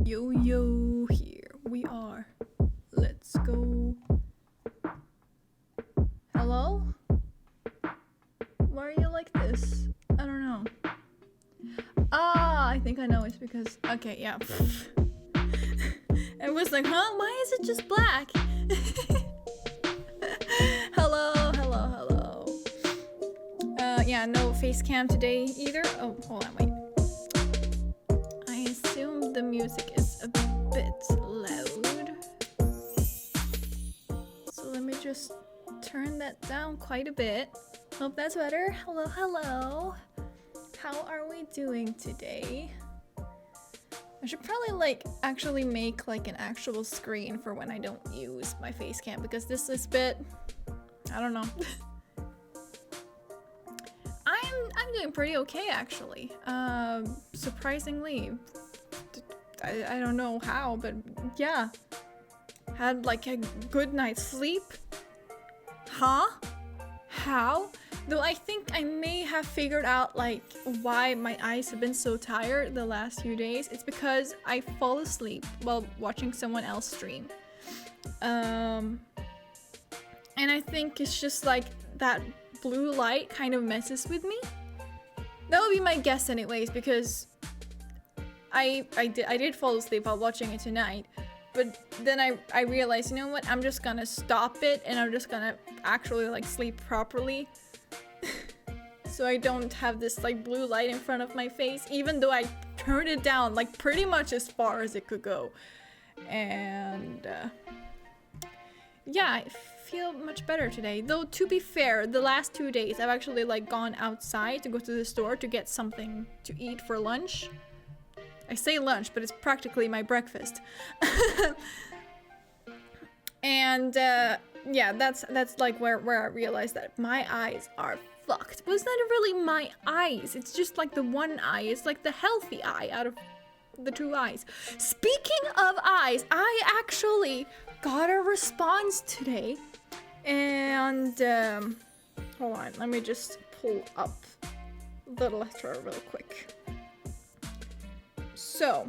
Yo, yo, here we are. Let's go. Hello? Why are you like this? I don't know. Ah, I think I know it's because... Okay, yeah. It was like, huh? Why is it just black? Hello, hello, hello. Yeah, no face cam today either. Oh, hold on, wait. I assume the music is a bit loud. So let me just turn that down quite a bit. Hope that's better. Hello, hello. How are we doing today? I should probably actually make an actual screen for when I don't use my face cam, because this is a bit, I don't know. I'm doing pretty okay actually. Surprisingly. I don't know how, but yeah. Had a good night's sleep. Huh? How? Though I think I may have figured out why my eyes have been so tired the last few days. It's because I fall asleep while watching someone else stream. And I think it's just that blue light kind of messes with me. That would be my guess anyways, because I did fall asleep while watching it tonight. But then I realized, you know what, I'm just gonna stop it and I'm just gonna actually sleep properly. So I don't have this blue light in front of my face, even though I turned it down pretty much as far as it could go. And yeah, I feel much better today. Though to be fair, the last 2 days I've actually gone outside to go to the store to get something to eat for lunch. I say lunch, but it's practically my breakfast. And yeah, that's where I realized that my eyes are fucked. But it's not really my eyes. It's just the one eye. It's the healthy eye out of the two eyes. Speaking of eyes, I actually got a response today. And hold on, let me just pull up the letter real quick. So,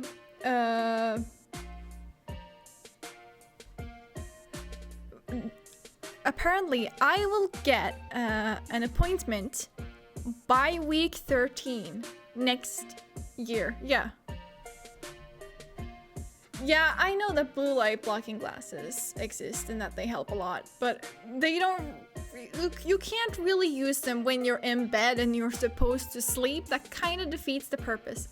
apparently I will get an appointment by week 13 next year. Yeah. Yeah, I know that blue light blocking glasses exist and that they help a lot, but they don't... You can't really use them when you're in bed and you're supposed to sleep. That kind of defeats the purpose.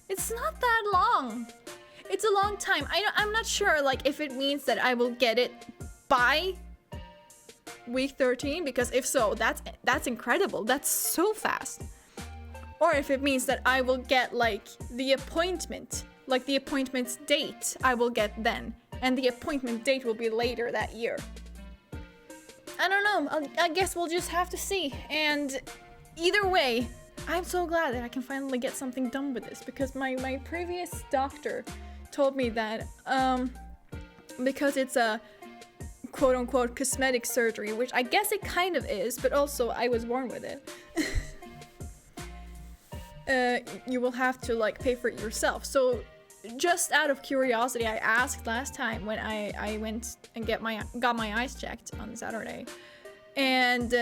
It's not that long. It's a long time. I'm not sure if it means that I will get it by week 13, because if so, that's incredible. That's so fast. Or if it means that I will get the appointment, the appointment's date I will get then, and the appointment date will be later that year. I don't know. I guess we'll just have to see. And either way, I'm so glad that I can finally get something done with this, because my previous doctor told me that because it's a quote-unquote cosmetic surgery, which I guess it kind of is, but also I was born with it. You will have to pay for it yourself. So just out of curiosity, I asked last time when I went and got my eyes checked on Saturday, and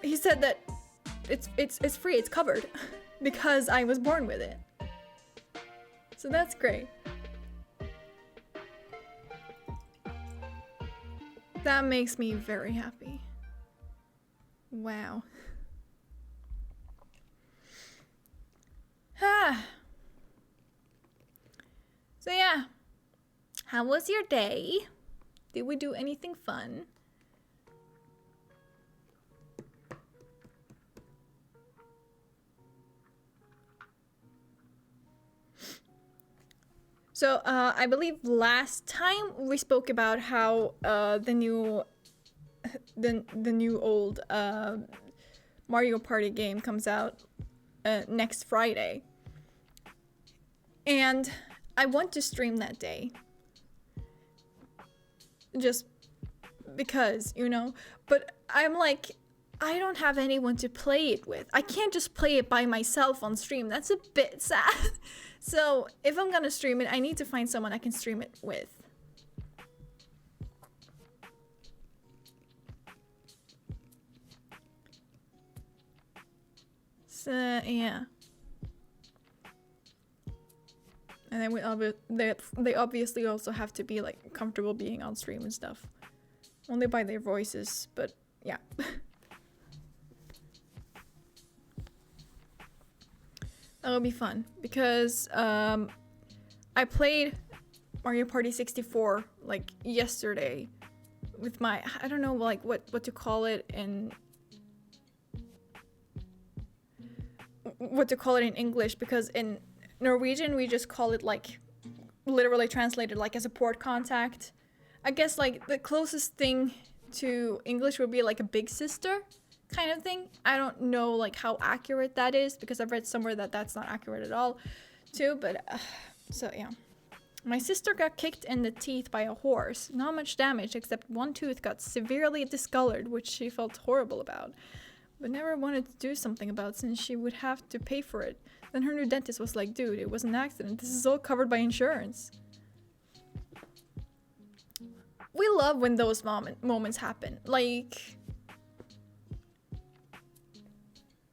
he said that it's free, it's covered, because I was born with it. So that's great. That makes me very happy. Wow. So yeah, how was your day? Did we do anything fun? So I believe last time we spoke about how the new old Mario Party game comes out next Friday, and I want to stream that day, just because, you know. But I'm I don't have anyone to play it with. I can't just play it by myself on stream. That's a bit sad. So if I'm gonna stream it, I need to find someone I can stream it with. So yeah. And then they obviously also have to be like comfortable being on stream and stuff. Only by their voices, but yeah. That'll be fun because I played Mario Party 64 like yesterday with my, I don't know like what to call it in English, because in Norwegian we just call it like literally translated like a support contact. I guess like the closest thing to English would be like a big sister kind of thing. I don't know like how accurate that is because I've read somewhere that that's not accurate at all too, but so yeah. My sister got kicked in the teeth by a horse. Not much damage except one tooth got severely discolored, which she felt horrible about, but never wanted to do something about since she would have to pay for it. Then her new dentist was like, dude, it was an accident. This is all covered by insurance. We love when those moments happen. Like,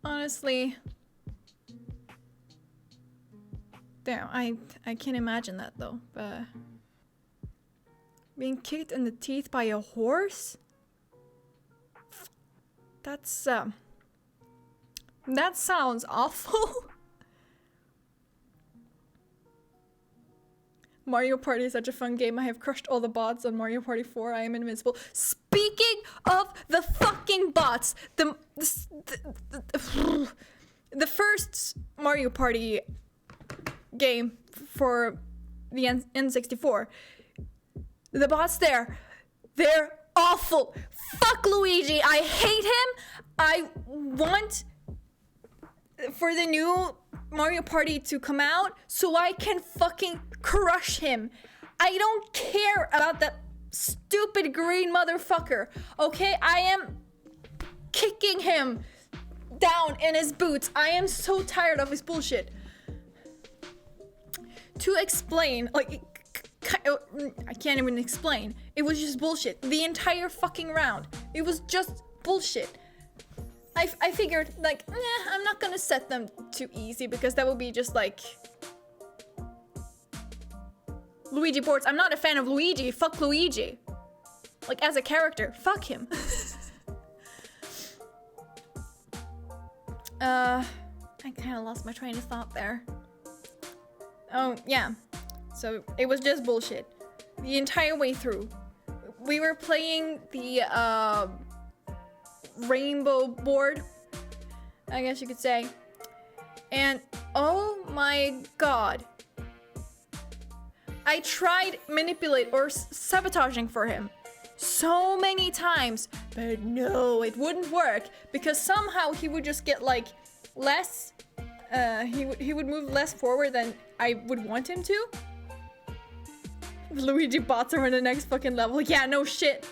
honestly, damn, I can't imagine that though. But being kicked in the teeth by a horse? That's that sounds awful. Mario Party is such a fun game. I have crushed all the bots on Mario Party 4. I am invincible. Speaking of the fucking bots, the first Mario Party game for the N64, the bots there, they're awful. Fuck Luigi. I hate him. I want for the new Mario Party to come out so I can fucking crush him. I don't care about that stupid green motherfucker. Okay, I am kicking him down in his boots. I am so tired of his bullshit. To explain, like, I can't even explain. It was just bullshit. The entire fucking round. It was just bullshit. I figured, like, I'm not gonna set them too easy because that would be just like Luigi boards. I'm not a fan of Luigi. Fuck Luigi. Like, as a character, fuck him. I kind of lost my train of thought there. Oh, yeah. So it was just bullshit the entire way through. We were playing the rainbow board, I guess you could say. And oh my god. I tried manipulate or sabotaging for him so many times, but no, it wouldn't work because somehow he would just get like less, he would move less forward than I would want him to. Luigi bots are in the next fucking level. Yeah, no shit.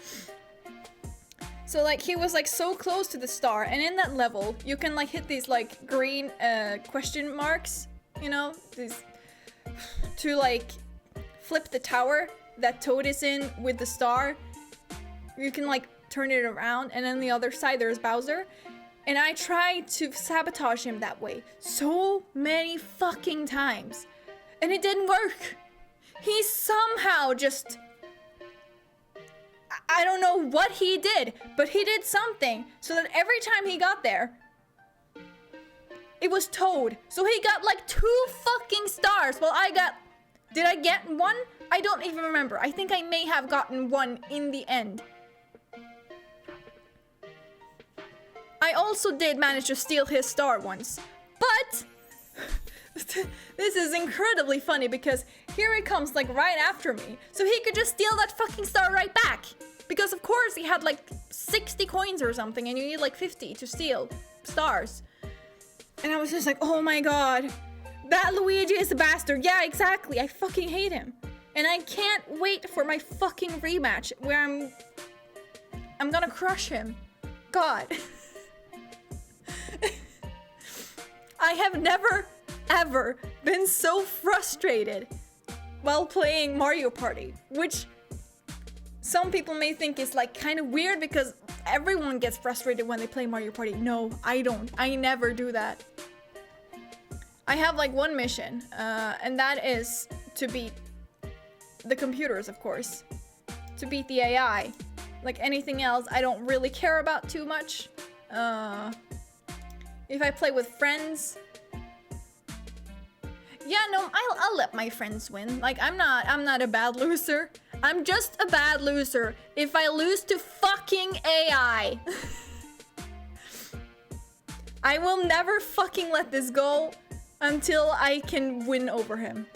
So like he was like so close to the star, and in that level you can like hit these like green question marks, you know, these to like flip the tower that Toad is in with the star. You can like turn it around, and then the other side there's Bowser. And I tried to sabotage him that way so many fucking times, and it didn't work. He somehow just, I don't know what he did, but he did something so that every time he got there, it was Toad. So he got like 2 fucking stars while I got, did I get 1? I don't even remember. I think I may have gotten 1 in the end. I also did manage to steal his star once, but this is incredibly funny because here he comes like right after me, so he could just steal that fucking star right back. Because of course he had like 60 coins or something, and you need like 50 to steal stars. And I was just like, oh my god, that Luigi is a bastard. Yeah, exactly. I fucking hate him. And I can't wait for my fucking rematch where I'm gonna crush him. God. I have never, ever been so frustrated while playing Mario Party, which some people may think is like kind of weird because everyone gets frustrated when they play Mario Party. No, I don't. I never do that. I have like one mission, and that is to beat the computers, of course. To beat the AI. Like anything else, I don't really care about too much. If I play with friends, yeah, no, I'll let my friends win. Like I'm not a bad loser. I'm just a bad loser if I lose to fucking AI. I will never fucking let this go until I can win over him.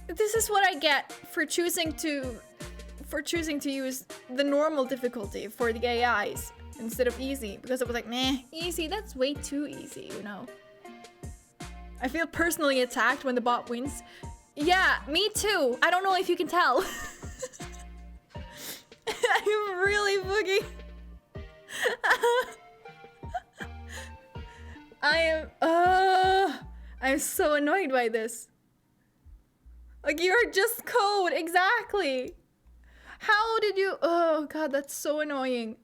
This is what I get for choosing to use the normal difficulty for the AIs instead of easy, because it was like, meh, easy, that's way too easy, you know. I feel personally attacked when the bot wins. Yeah, me too. I don't know if you can tell. I'm really boogie. I'm so annoyed by this. Like, you're just code, exactly. How did you, oh god, that's so annoying.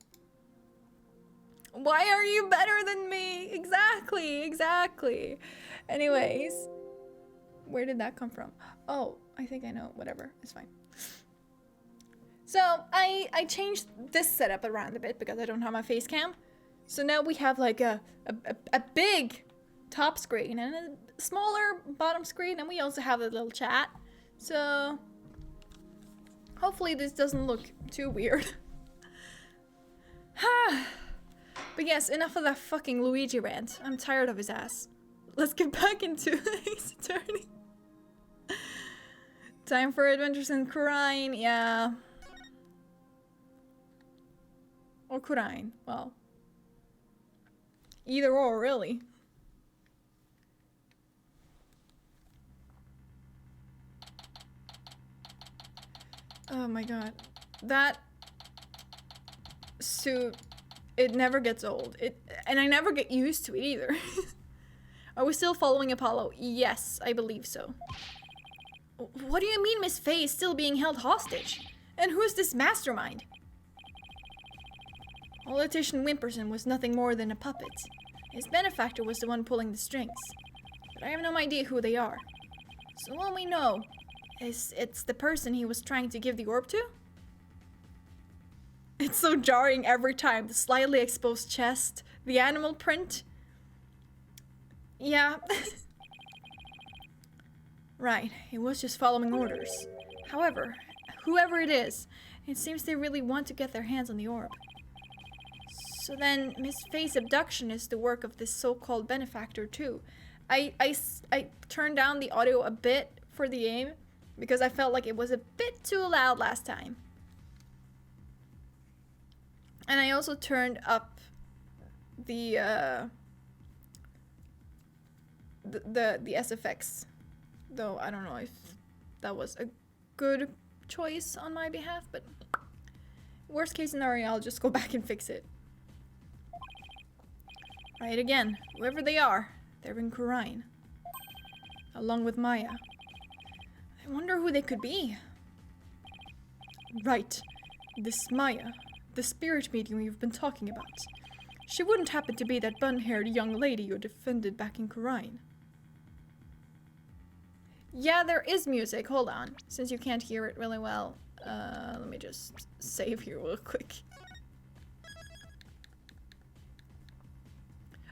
Why are you better than me? Exactly. Anyways, where did that come from? Oh, I think I know, whatever, it's fine. So, I changed this setup around a bit because I don't have my face cam. So now we have like a big top screen and a smaller bottom screen, and we also have a little chat. So, hopefully this doesn't look too weird. But yes, enough of that fucking Luigi rant. I'm tired of his ass. Let's get back into Ace Attorney. Time for Adventures in Kurine, yeah. Or Kurine, well. Either or, really. Oh my god. That suit, it never gets old. And I never get used to it either. Are we still following Apollo? Yes, I believe so. What do you mean Miss Faye is still being held hostage? And who's this mastermind? Politician Wimperson was nothing more than a puppet. His benefactor was the one pulling the strings. But I have no idea who they are. So all we know is it's the person he was trying to give the orb to? It's so jarring every time. The slightly exposed chest, the animal print. Yeah. Right, he was just following orders. However, whoever it is, it seems they really want to get their hands on the orb. So then, Miss Faye's abduction is the work of this so-called benefactor too. I turned down the audio a bit for the game because I felt like it was a bit too loud last time. And I also turned up the SFX, though I don't know if that was a good choice on my behalf, but worst case scenario, I'll just go back and fix it. Right again, whoever they are, they're in Kurine, along with Maya. I wonder who they could be. Right, this Maya, the spirit medium you've been talking about. She wouldn't happen to be that bun-haired young lady you defended back in Kurine. Yeah, there is music. Hold on. Since you can't hear it really well, let me just save here real quick.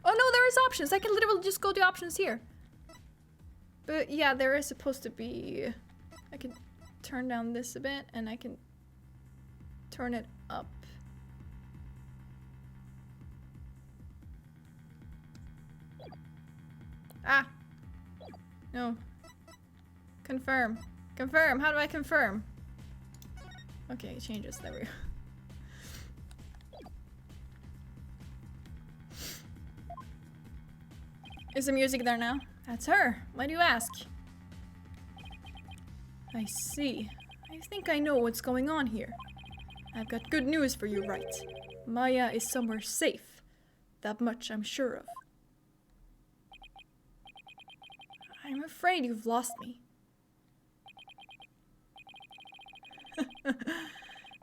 Oh no, there is options. I can literally just go to options here. But yeah, there is supposed to be... I can turn down this a bit, and I can turn it up. Ah! No. Confirm. Confirm! How do I confirm? Okay, it changes. There we go. Is the music there now? That's her. Why do you ask? I see. I think I know what's going on here. I've got good news for you, right? Maya is somewhere safe. That much I'm sure of. I'm afraid you've lost me.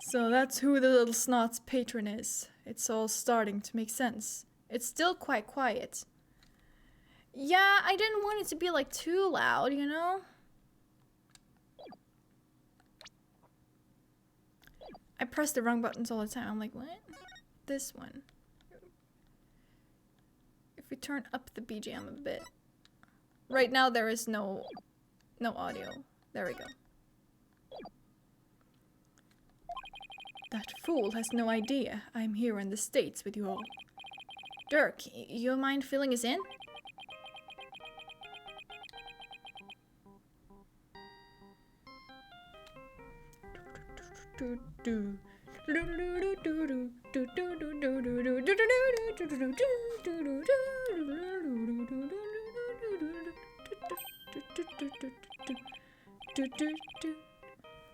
So that's who the little snot's patron is. It's all starting to make sense. It's still quite quiet. Yeah, I didn't want it to be like too loud, you know? I press the wrong buttons all the time. I'm like, what? This one. If we turn up the BGM a bit. Right now there is no audio. There we go. That fool has no idea I'm here in the States with you all. Dirk, you mind filling us in?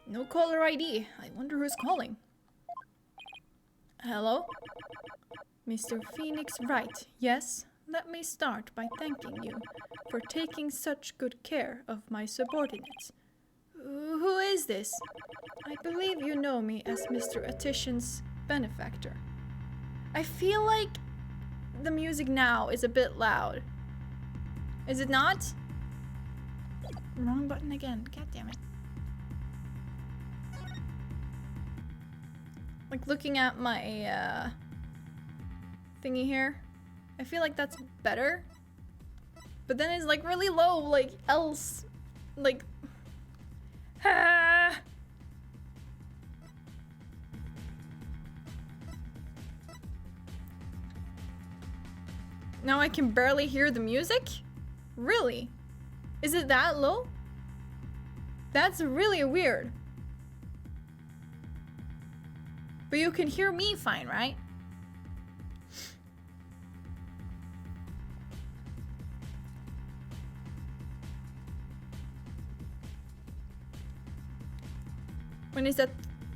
No caller ID. I wonder who's calling. Hello? Mr. Phoenix Wright, yes? Let me start by thanking you for taking such good care of my subordinates. Who is this? I believe you know me as Mr. Attition's benefactor. I feel like the music now is a bit loud. Is it not? Wrong button again. God damn it. Like looking at my thingy here, I feel like that's better. But then it's like really low, like else, like. Ah. Now I can barely hear the music? Really? Is it that low? That's really weird. But you can hear me fine, right? When it's at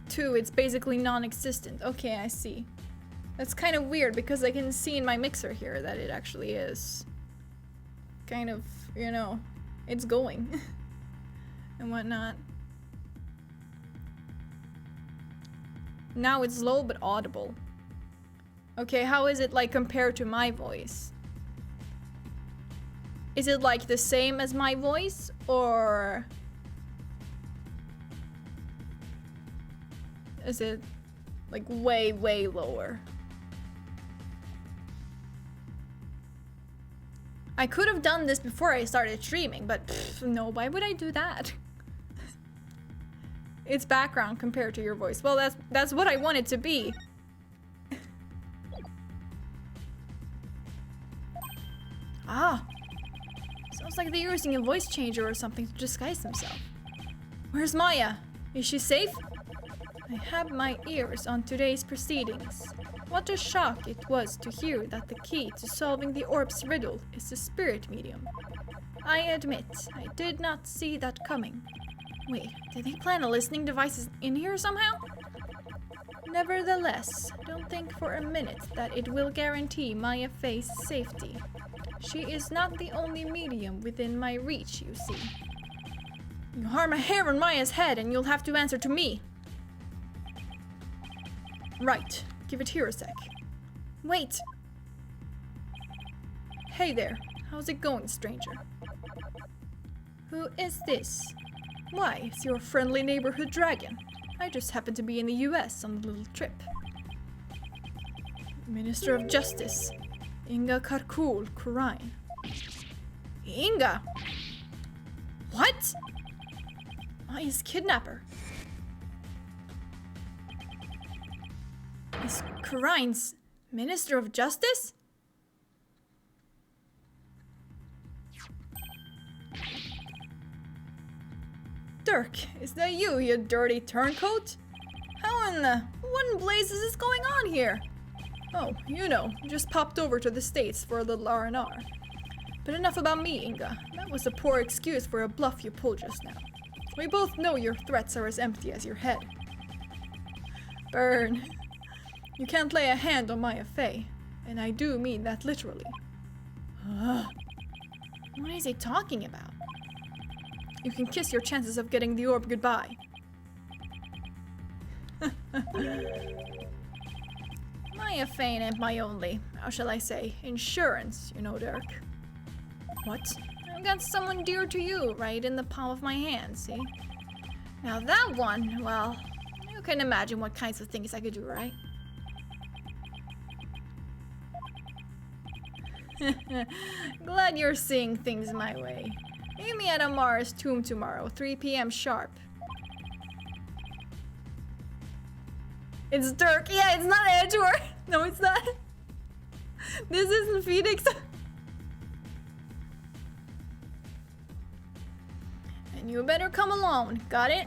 2, it's basically non-existent. Okay, I see. That's kind of weird because I can see in my mixer here that it actually is kind of, you know, it's going and whatnot. Now it's low but audible. Okay, how is it like compared to my voice? Is it like the same as my voice or is it like way, way lower? I could have done this before I started streaming, but no, why would I do that? It's background compared to your voice. Well, that's what I want it to be. Ah. Sounds like they're using a voice changer or something to disguise themselves. Where's Maya? Is she safe? I have my ears on today's proceedings. What a shock it was to hear that the key to solving the orb's riddle is the spirit medium. I admit, I did not see that coming. Wait, did they plant a listening device in here somehow? Nevertheless, don't think for a minute that it will guarantee Maya Faye's safety. She is not the only medium within my reach, you see. You harm a hair on Maya's head and you'll have to answer to me. Right. Give it here a sec. Wait! Hey there. How's it going, stranger? Who is this? Why, it's your friendly neighborhood dragon. I just happened to be in the US on a little trip. Minister of Justice, Inga Karkul Kurain. Inga? What? Maya's kidnapper. Is Kurain's Minister of Justice? Dirk, is that you dirty turncoat? How in the what blazes is going on here? Oh, you know, just popped over to the States for a little R&R. But enough about me, Inga. That was a poor excuse for a bluff you pulled just now. We both know your threats are as empty as your head. Burn. You can't lay a hand on Maya Faye. And I do mean that literally. What is he talking about? You can kiss your chances of getting the orb goodbye. My fame ain't my only, how shall I say, insurance, you know, Dirk. What? I've got someone dear to you right in the palm of my hand, see? Now that one, well, you can imagine what kinds of things I could do, right? Glad you're seeing things my way. Meet me at Amara's tomb tomorrow, 3 p.m. sharp. It's Dirk. Yeah, it's not Edgeworth. No, it's not. This isn't Phoenix. And you better come along, got it?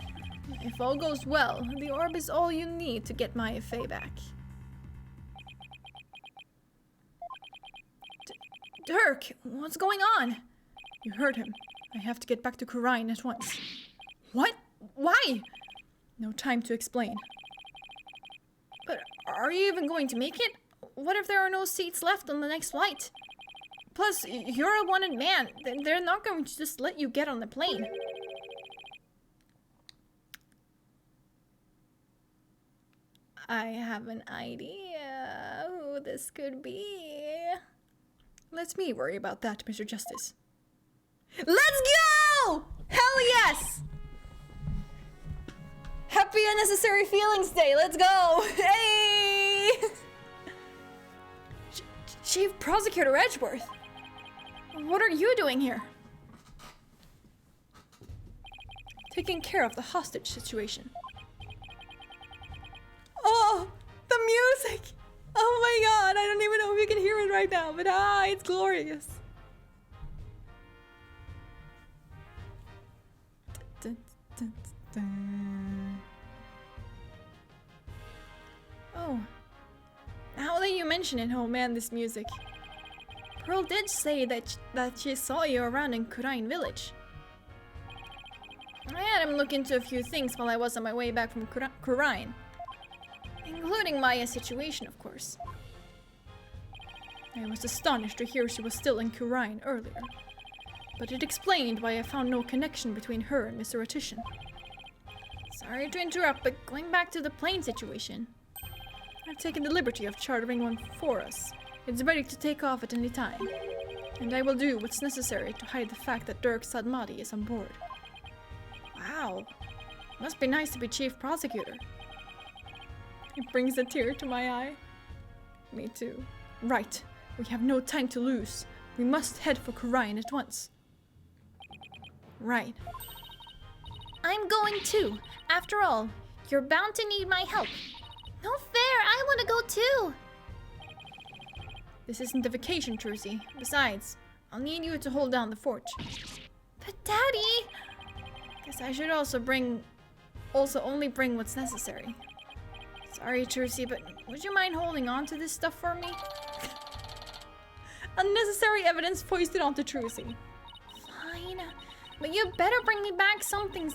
If all goes well, the orb is all you need to get my Fae back. Dirk, what's going on? You heard him. I have to get back to Khura'in at once. What? Why? No time to explain. But are you even going to make it? What if there are no seats left on the next flight? Plus, you're a wanted man. They're not going to just let you get on the plane. I have an idea who this could be. Let me worry about that, Mr. Justice. Let's go! Hell yes! Happy Unnecessary Feelings Day, let's go! Hey! Chief Prosecutor Edgeworth, what are you doing here? Taking care of the hostage situation. Oh, the music! Oh my god, I don't even know if you can hear it right now, but it's glorious. Dun, dun, dun. Oh, now that you mention it, oh man, this music. Pearl did say that she saw you around in Khura'in village. I had him look into a few things while I was on my way back from Khura'in. Including Maya's situation, of course. I was astonished to hear she was still in Khura'in earlier. But it explained why I found no connection between her and Mr. Ratushan. Sorry to interrupt, but going back to the plane situation. I've taken the liberty of chartering one for us. It's ready to take off at any time. And I will do what's necessary to hide the fact that Dirk Sadmati is on board. Wow. Must be nice to be chief prosecutor. It brings a tear to my eye. Me too. Right. We have no time to lose. We must head for Khura'in at once. Right. I'm going too. After all, you're bound to need my help. No fair, I want to go too. This isn't a vacation, Trucy. Besides, I'll need you to hold down the fort. But Daddy! Guess I should also only bring what's necessary. Sorry, Trucy, but would you mind holding on to this stuff for me? Unnecessary evidence foisted onto Trucy. Fine, but you better bring me back something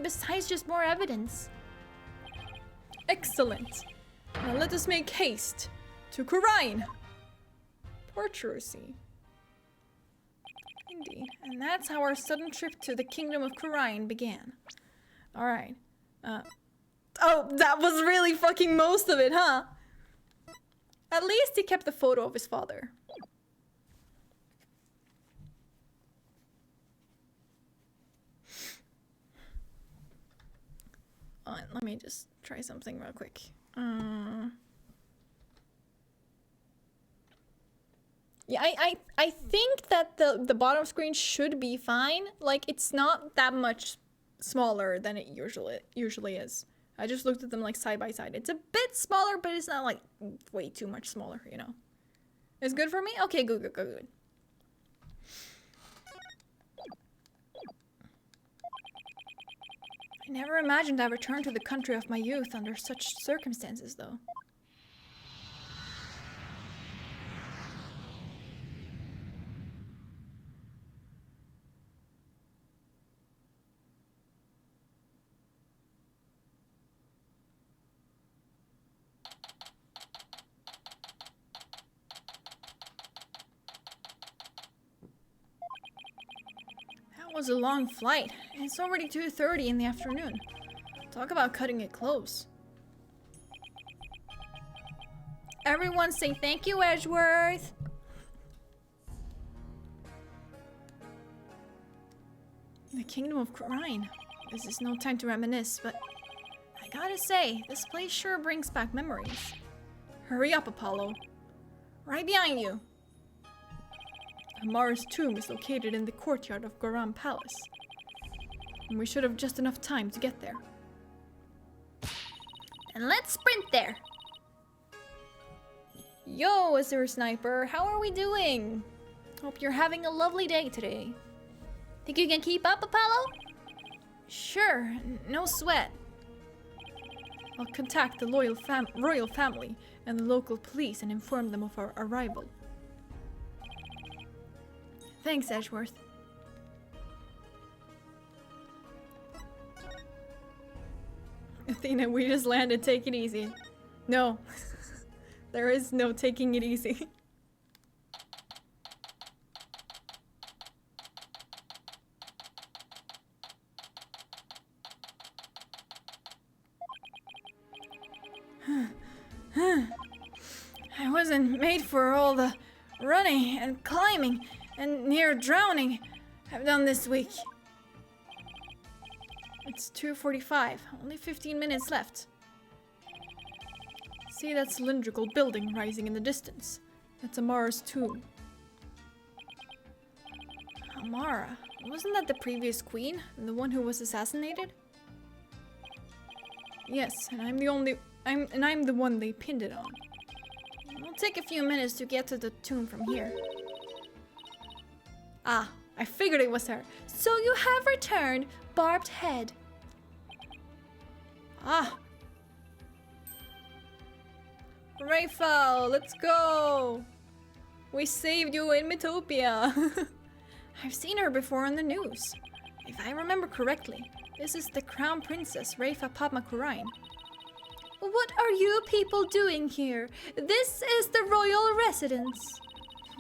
besides just more evidence. Excellent. Now let us make haste to Khura'in. Poor Trucy. Indeed, and that's how our sudden trip to the kingdom of Khura'in began. All right. Oh, that was really fucking most of it, huh? At least he kept the photo of his father. Let me just try something real quick. Yeah, I think that the bottom screen should be fine. Like, it's not that much smaller than it usually is. I just looked at them like side by side. It's a bit smaller, but it's not like way too much smaller, you know. It's good for me? Okay, good. I never imagined I'd return to the country of my youth under such circumstances, though. That was a long flight. It's already 2:30 in the afternoon. Talk about cutting it close. Everyone say thank you, Edgeworth. The Kingdom of Crine. This is no time to reminisce, but I gotta say, this place sure brings back memories. Hurry up, Apollo. Right behind you. Amara's tomb is located in the courtyard of Goran Palace. And we should have just enough time to get there. And let's sprint there! Yo, Azure Sniper, how are we doing? Hope you're having a lovely day today. Think you can keep up, Apollo? Sure, no sweat. I'll contact the royal family and the local police and inform them of our arrival. Thanks, Edgeworth. Athena, we just landed. Take it easy. No. There is no taking it easy. I wasn't made for all the running and climbing and near drowning I've done this week. It's 2:45, only 15 minutes left. See that cylindrical building rising in the distance? That's Amara's tomb. Amara? Wasn't that the previous queen? The one who was assassinated? Yes, and I'm the one they pinned it on. It'll take a few minutes to get to the tomb from here. Ah, I figured it was her. So you have returned, Barbed Head. Ah. Rafal, let's go. We saved you in Metopia. I've seen her before on the news. If I remember correctly, this is the Crown Princess, Rafa Padma Khurain. What are you people doing here? This is the royal residence.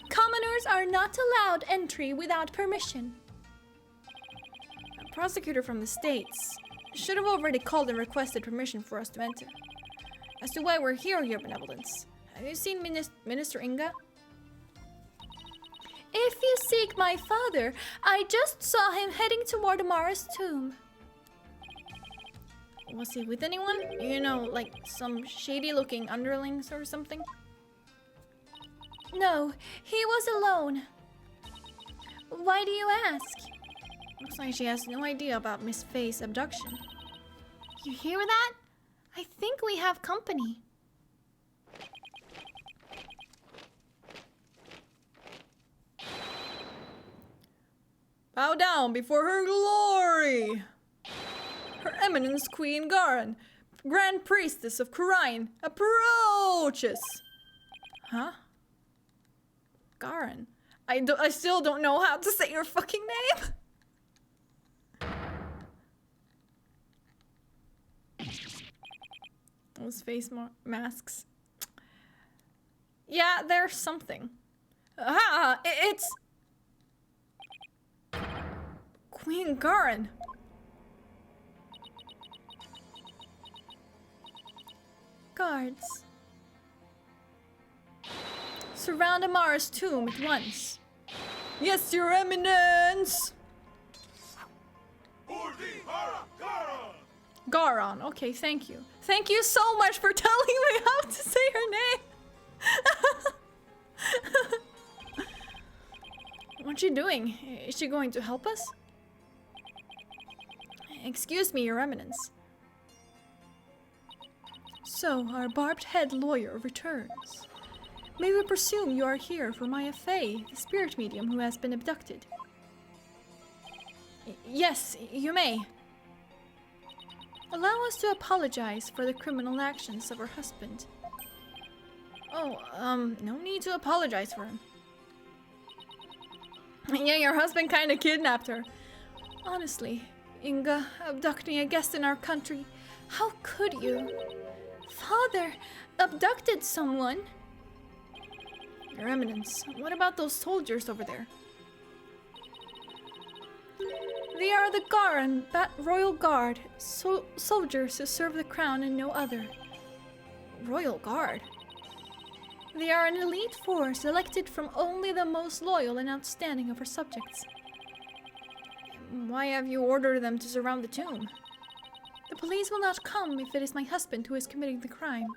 Commoners are not allowed entry without permission. A prosecutor from the States should have already called and requested permission for us to enter. As to why we're here, Your Benevolence, have you seen Minister Inga? If you seek my father, I just saw him heading toward Amara's tomb. Was he with anyone? You know, like some shady-looking underlings or something? No, he was alone. Why do you ask? Looks like she has no idea about Miss Faye's abduction. You hear that? I think we have company. Bow down before her glory! Her Eminence Queen Garan, Grand Priestess of Khurain, approaches! Huh? Garan? I still don't know how to say your fucking name! Those face masks. Yeah, there's something. Ah, it's... Queen Garan. Guards. Surround Amara's tomb at once. Yes, Your Eminence! Garan, okay, thank you. Thank you so much for telling me how to say her name! What's she doing? Is she going to help us? Excuse me, Your Eminence. So, our barbed head lawyer returns. May we presume you are here for Maya Fey, the spirit medium who has been abducted? Yes, you may. Allow us to apologize for the criminal actions of her husband. Oh, no need to apologize for him. Yeah, your husband kinda kidnapped her. Honestly, Inga, abducting a guest in our country, how could you? Father abducted someone? Your Eminence, what about those soldiers over there? They are the Garan Royal Guard, soldiers who serve the crown and no other. Royal Guard? They are an elite force elected from only the most loyal and outstanding of her subjects. Why have you ordered them to surround the tomb? The police will not come if it is my husband who is committing the crime.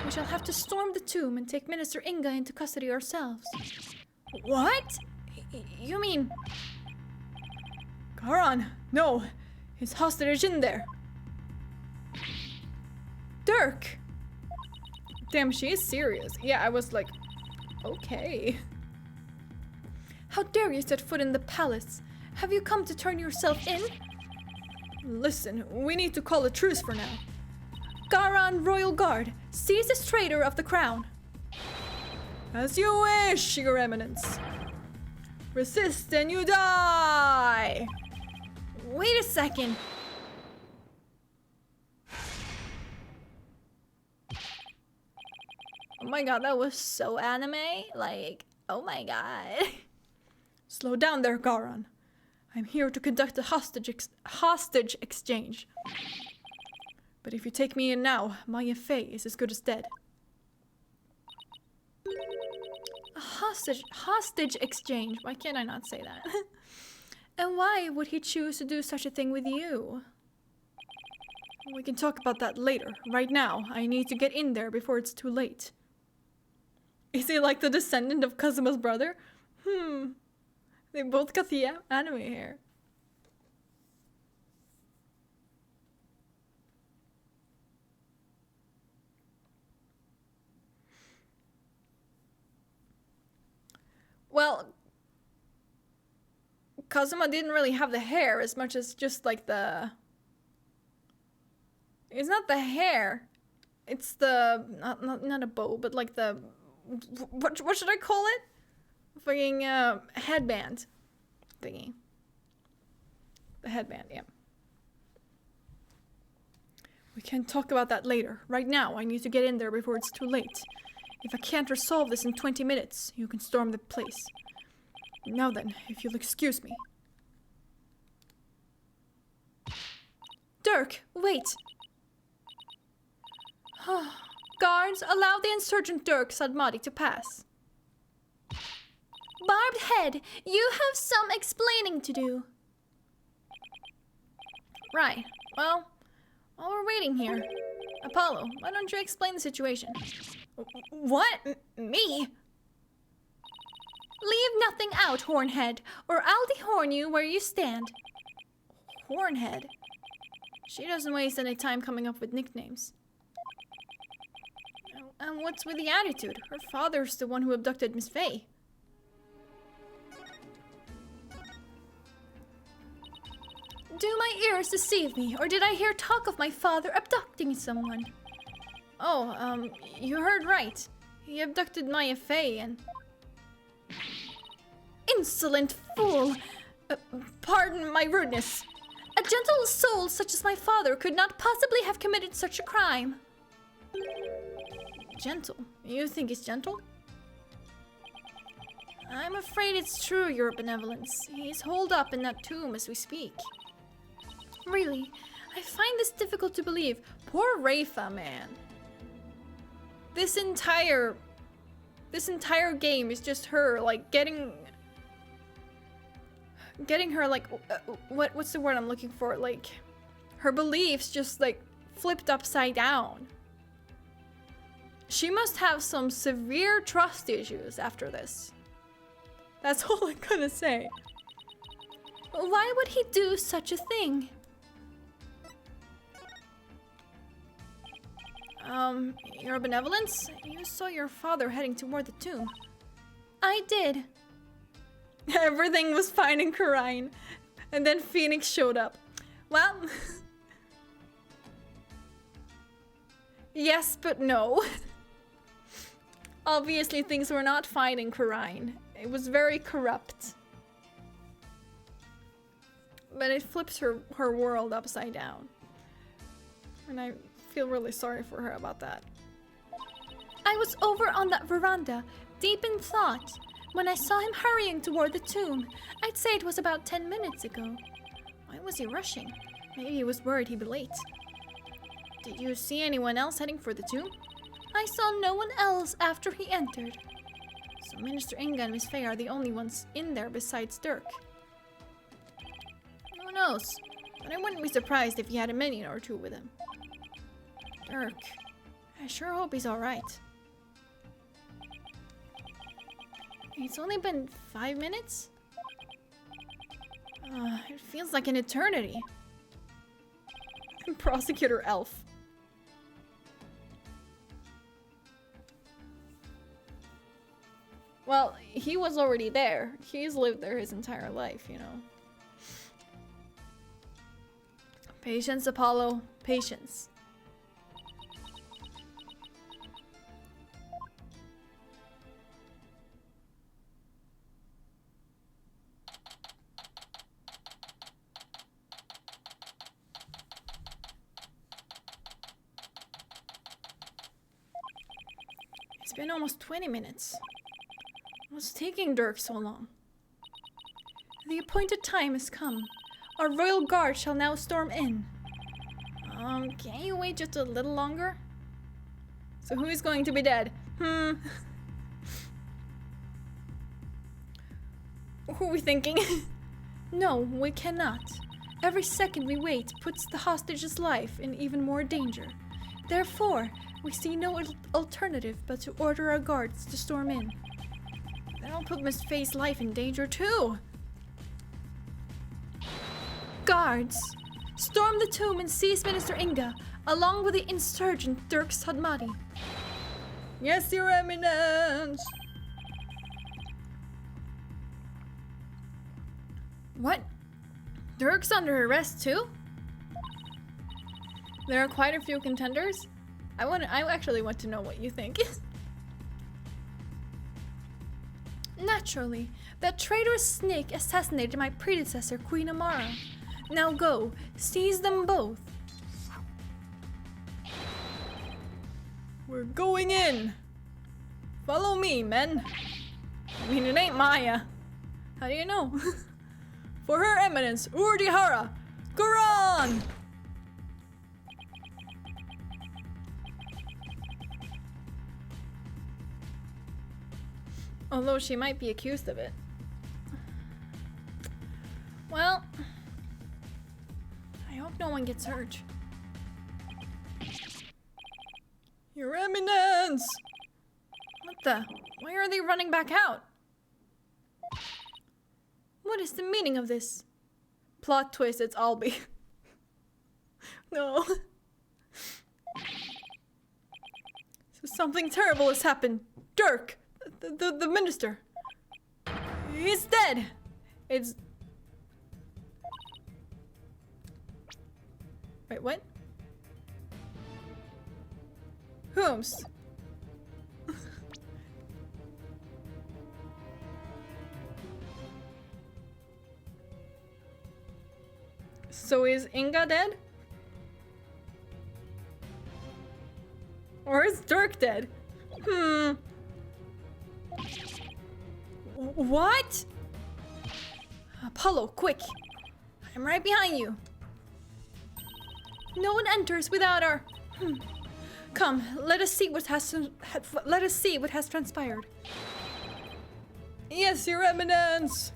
We shall have to storm the tomb and take Minister Inga into custody ourselves. What? You mean... Garan, no! His hostage in there! DHURKE! Damn, she is serious. Yeah, I was like, okay. How dare you set foot in the palace? Have you come to turn yourself in? Listen, we need to call a truce for now. Garan Royal Guard, seize this traitor of the crown. As you wish, Your Eminence. Resist and you die! Wait a second. Oh my god, that was so anime. Like, oh my god. Slow down there, Garan. I'm here to conduct a hostage exchange. But if you take me in now, Maya Fey is as good as dead. A hostage exchange? Why can't I not say that? And why would he choose to do such a thing with you? We can talk about that later. Right now, I need to get in there before it's too late. Is he like the descendant of Kazuma's brother? They both got the anime hair. Well, Kazuma didn't really have the hair as much as just like the... It's not the hair. It's the... Not a bow, but like the... What should I call it? Fucking headband thingy. The headband, yeah. We can talk about that later. Right now, I need to get in there before it's too late. If I can't resolve this in 20 minutes, you can storm the place. Now then, if you'll excuse me. DHURKE, wait! Guards, allow the insurgent DHURKE Sadmadi to pass. Barbed Head, you have some explaining to do. Right, well, while we're waiting here, Apollo, why don't you explain the situation? What? Me? Leave nothing out, Hornhead, or I'll dehorn you where you stand. Hornhead? She doesn't waste any time coming up with nicknames. And what's with the attitude? Her father's the one who abducted Miss Faye. Do my ears deceive me, or did I hear talk of my father abducting someone? Oh, you heard right. He abducted Maya Fey and... Insolent fool! Pardon my rudeness. A gentle soul such as my father could not possibly have committed such a crime. Gentle? You think he's gentle? I'm afraid it's true, Your Benevolence. He's holed up in that tomb as we speak. Really? I find this difficult to believe. Poor Rafa, man. This entire game is just her, like, getting her, like, what's the word I'm looking for? Like, her beliefs just, like, flipped upside down. She must have some severe trust issues after this. That's all I'm gonna say. Why would he do such a thing? Your Benevolence? You saw your father heading toward the tomb. I did. Everything was fine in Khura'in. And then Phoenix showed up. Well... yes, but no. Obviously, things were not fine in Khura'in. It was very corrupt. But it flips her world upside down. And I feel really sorry for her about that. I was over on that veranda, deep in thought. When I saw him hurrying toward the tomb, I'd say it was about 10 minutes ago. Why was he rushing? Maybe he was worried he'd be late. Did you see anyone else heading for the tomb? I saw no one else after he entered. So Minister Inga and Miss Faye are the only ones in there besides DHURKE. Who knows? But I wouldn't be surprised if he had a minion or two with him. DHURKE. I sure hope he's alright. It's only been 5 minutes? It feels like an eternity. Prosecutor Elf. Well, he was already there. He's lived there his entire life, you know. Patience, Apollo. Patience. It's been almost 20 minutes. What's taking DHURKE so long? The appointed time has come. Our royal guard shall now storm in. Can you wait just a little longer? So who is going to be dead? Who are we thinking? No, we cannot. Every second we wait puts the hostage's life in even more danger. Therefore, we see no alternative but to order our guards to storm in. That'll put Miss Faye's life in danger too. Guards, storm the tomb and seize Minister Inga, along with the insurgent DHURKE Sadmati. Yes, Your Eminence. What? DHURKE's under arrest too? There are quite a few contenders. I actually want to know what you think. Naturally, that traitorous snake assassinated my predecessor, Queen Amara. Now go, seize them both. We're going in. Follow me, men. I mean, it ain't Maya. How do you know? For Her Eminence, Urdihara, Quran! Although she might be accused of it. Well, I hope no one gets hurt. Your Eminence! What the? Why are they running back out? What is the meaning of this? Plot twist, it's Albie. No. So something terrible has happened. DHURKE! The minister. He's dead. It's... Wait, what? Whomst? So is Inga dead? Or is DHURKE dead? What? Apollo, quick! I'm right behind you. No one enters without our... Come, let us see what has transpired. Yes, Your Eminence.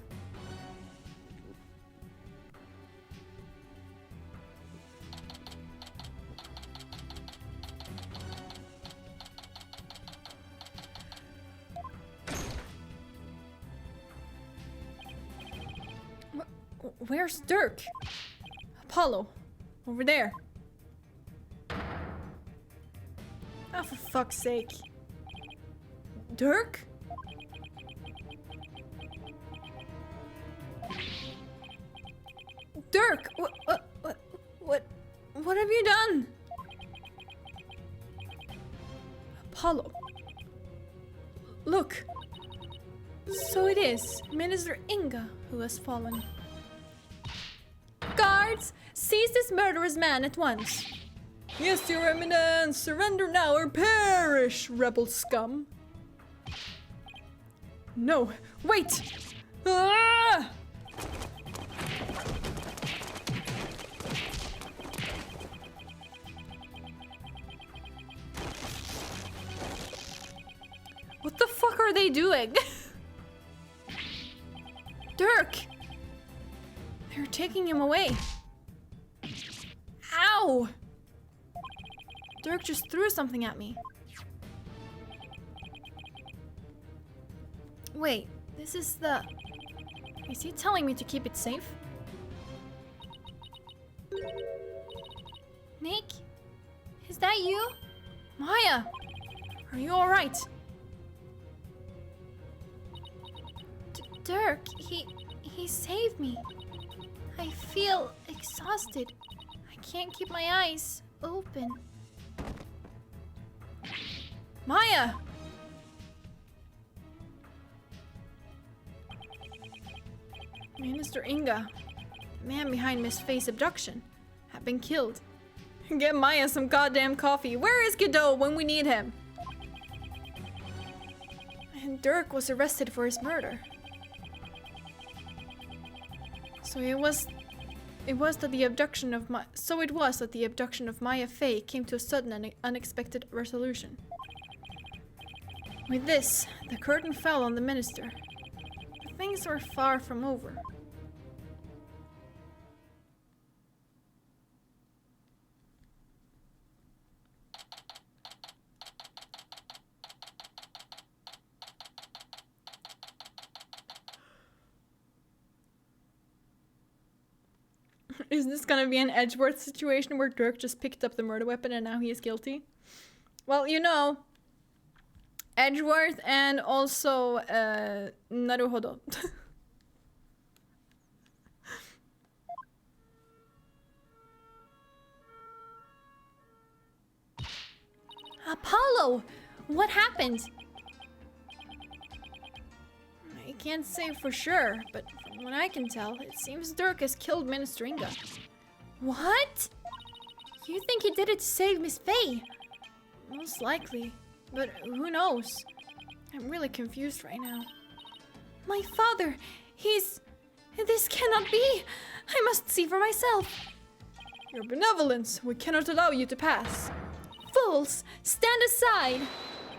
Where's DHURKE? Apollo, over there. Oh, for fuck's sake. DHURKE? DHURKE! What have you done? Apollo. Look. So it is Minister Inga who has fallen. Guards, seize this murderous man at once. Yes, Your Eminence. Surrender now or perish, rebel scum. No, wait! Ah! What the fuck are they doing? DHURKE! They're taking him away. Ow! DHURKE just threw something at me. Wait, this is the... Is he telling me to keep it safe? Nick? Is that you? Maya! Are you alright? DHURKE, he saved me. I feel exhausted. I can't keep my eyes open. Maya! Minister Inga, the man behind Miss Faye's abduction, had been killed. Get Maya some goddamn coffee. Where is Godot when we need him? And DHURKE was arrested for his murder. So it was that the abduction of Maya Faye came to a sudden and unexpected resolution. With this, the curtain fell on the minister. But things were far from over. Is this gonna be an Edgeworth situation where DHURKE just picked up the murder weapon and now he is guilty? Well, you know, Edgeworth and also Naruhodo. Apollo! What happened? I can't say for sure, but from what I can tell, it seems DHURKE has killed Minister Inga. What? You think he did it to save Miss Faye? Most likely, but who knows? I'm really confused right now. My father, this cannot be! I must see for myself! Your benevolence, we cannot allow you to pass. Fools, stand aside!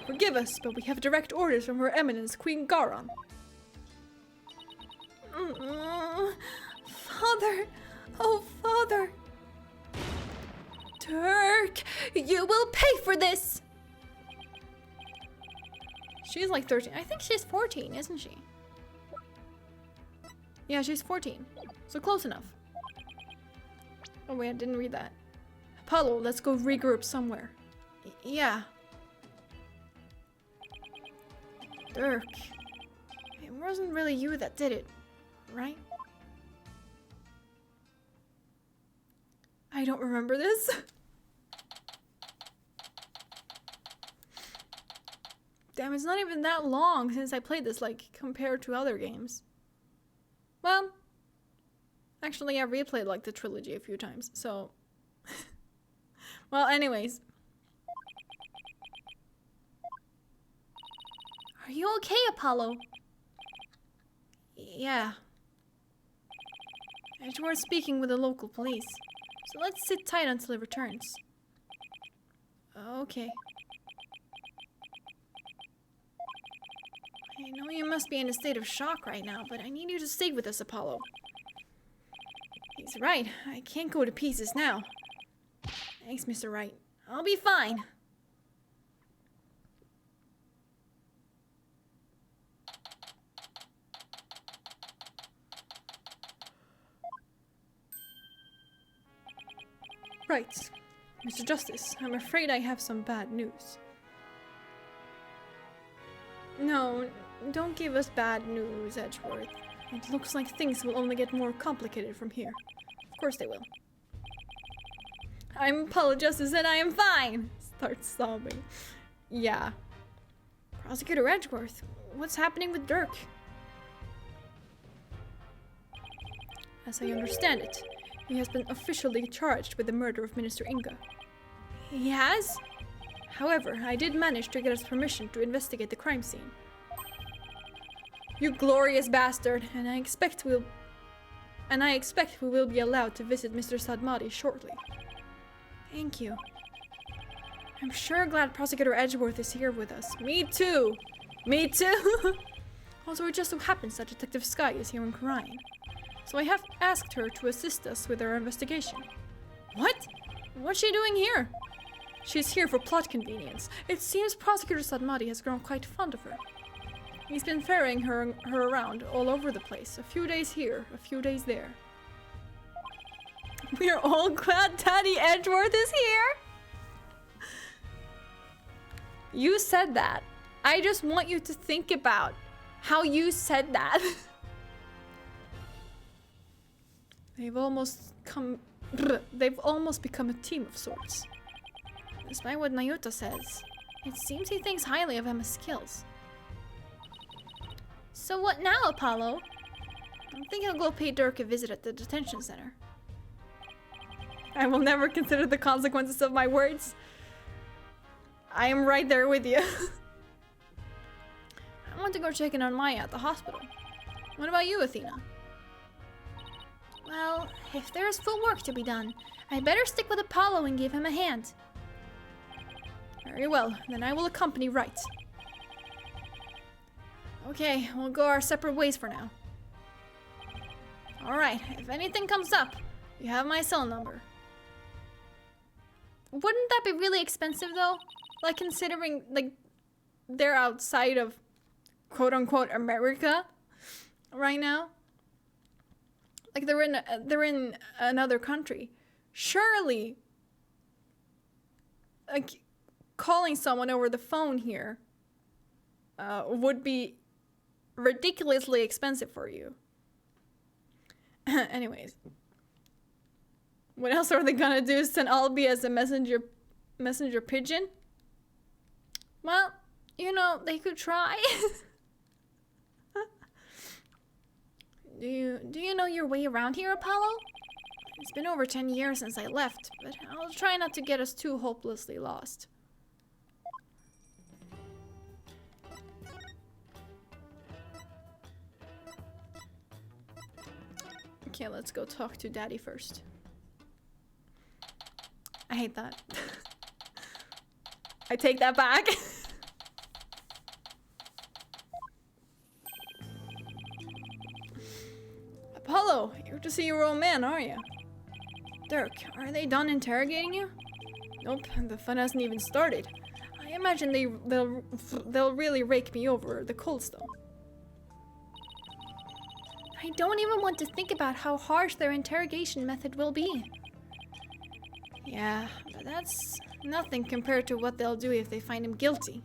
Forgive us, but we have direct orders from Her Eminence, Queen Garon. Father! Oh, Father! DHURKE! You will pay for this! She's like 13. I think she's 14, isn't she? Yeah, she's 14. So close enough. Oh wait, I didn't read that. Apollo, let's go regroup somewhere. Yeah. DHURKE. It wasn't really you that did it, right? I don't remember this. Damn, it's not even that long since I played this, like, compared to other games. Well, actually, I replayed, like, the trilogy a few times, so... Well, anyways. Are you okay, Apollo? Yeah. Edgeworth's speaking with the local police, so let's sit tight until he returns. Okay. I know you must be in a state of shock right now, but I need you to stay with us, Apollo. He's right. I can't go to pieces now. Thanks, Mr. Wright. I'll be fine. Right. Mr. Justice, I'm afraid I have some bad news. No, don't give us bad news, Edgeworth. It looks like things will only get more complicated from here. Of course they will. I'm Apollo Justice and I am fine! Starts sobbing. Yeah. Prosecutor Edgeworth, what's happening with DHURKE? As I understand it, he has been officially charged with the murder of Minister Inga. He has? However, I did manage to get us permission to investigate the crime scene. You glorious bastard, and I expect we will be allowed to visit Mr. Sadmati shortly. Thank you. I'm sure glad Prosecutor Edgeworth is here with us. Me too! Me too! Also, it just so happens that Detective Sky is here in Khura'in. So I have asked her to assist us with our investigation. What? What's she doing here? She's here for plot convenience. It seems Prosecutor Sadmati has grown quite fond of her. He's been ferrying her around all over the place. A few days here, a few days there. We are all glad Daddy Edgeworth is here! You said that. I just want you to think about how you said that. They've almost become a team of sorts. Despite what Nayuta says, it seems he thinks highly of Emma's skills. So what now, Apollo? I think I'll go pay DHURKE a visit at the detention center. I will never consider the consequences of my words. I am right there with you. I want to go check in on Maya at the hospital. What about you, Athena? Well, if there is full work to be done, I better stick with Apollo and give him a hand. Very well, then I will accompany Wright. Okay, we'll go our separate ways for now. Alright, if anything comes up, you have my cell number. Wouldn't that be really expensive though? Like considering like they're outside of quote unquote America right now. Like they're in another country. Surely like calling someone over the phone here would be ridiculously expensive for you. Anyways. What else are they gonna do? Send Albie as a messenger pigeon? Well, you know, they could try. Do you know your way around here, Apollo? It's been over 10 years since I left, but I'll try not to get us too hopelessly lost. Okay, let's go talk to Daddy first. I hate that. I take that back. Apollo, you're to see your old man, aren't you? DHURKE, are they done interrogating you? Nope, the fun hasn't even started. I imagine they'll really rake me over the coals though. I don't even want to think about how harsh their interrogation method will be. Yeah, but that's nothing compared to what they'll do if they find him guilty.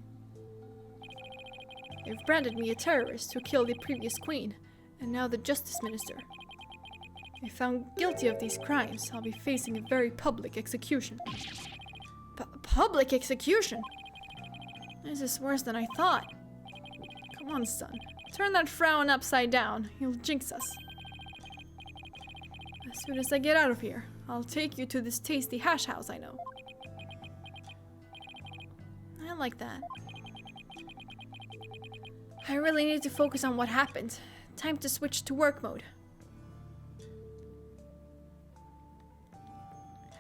They've branded me a terrorist who killed the previous queen, and now the justice minister. If found guilty of these crimes, I'll be facing a very public execution. Public execution? This is worse than I thought. Come on, son. Turn that frown upside down. You'll jinx us. As soon as I get out of here, I'll take you to this tasty hash house I know. I like that. I really need to focus on what happened. Time to switch to work mode.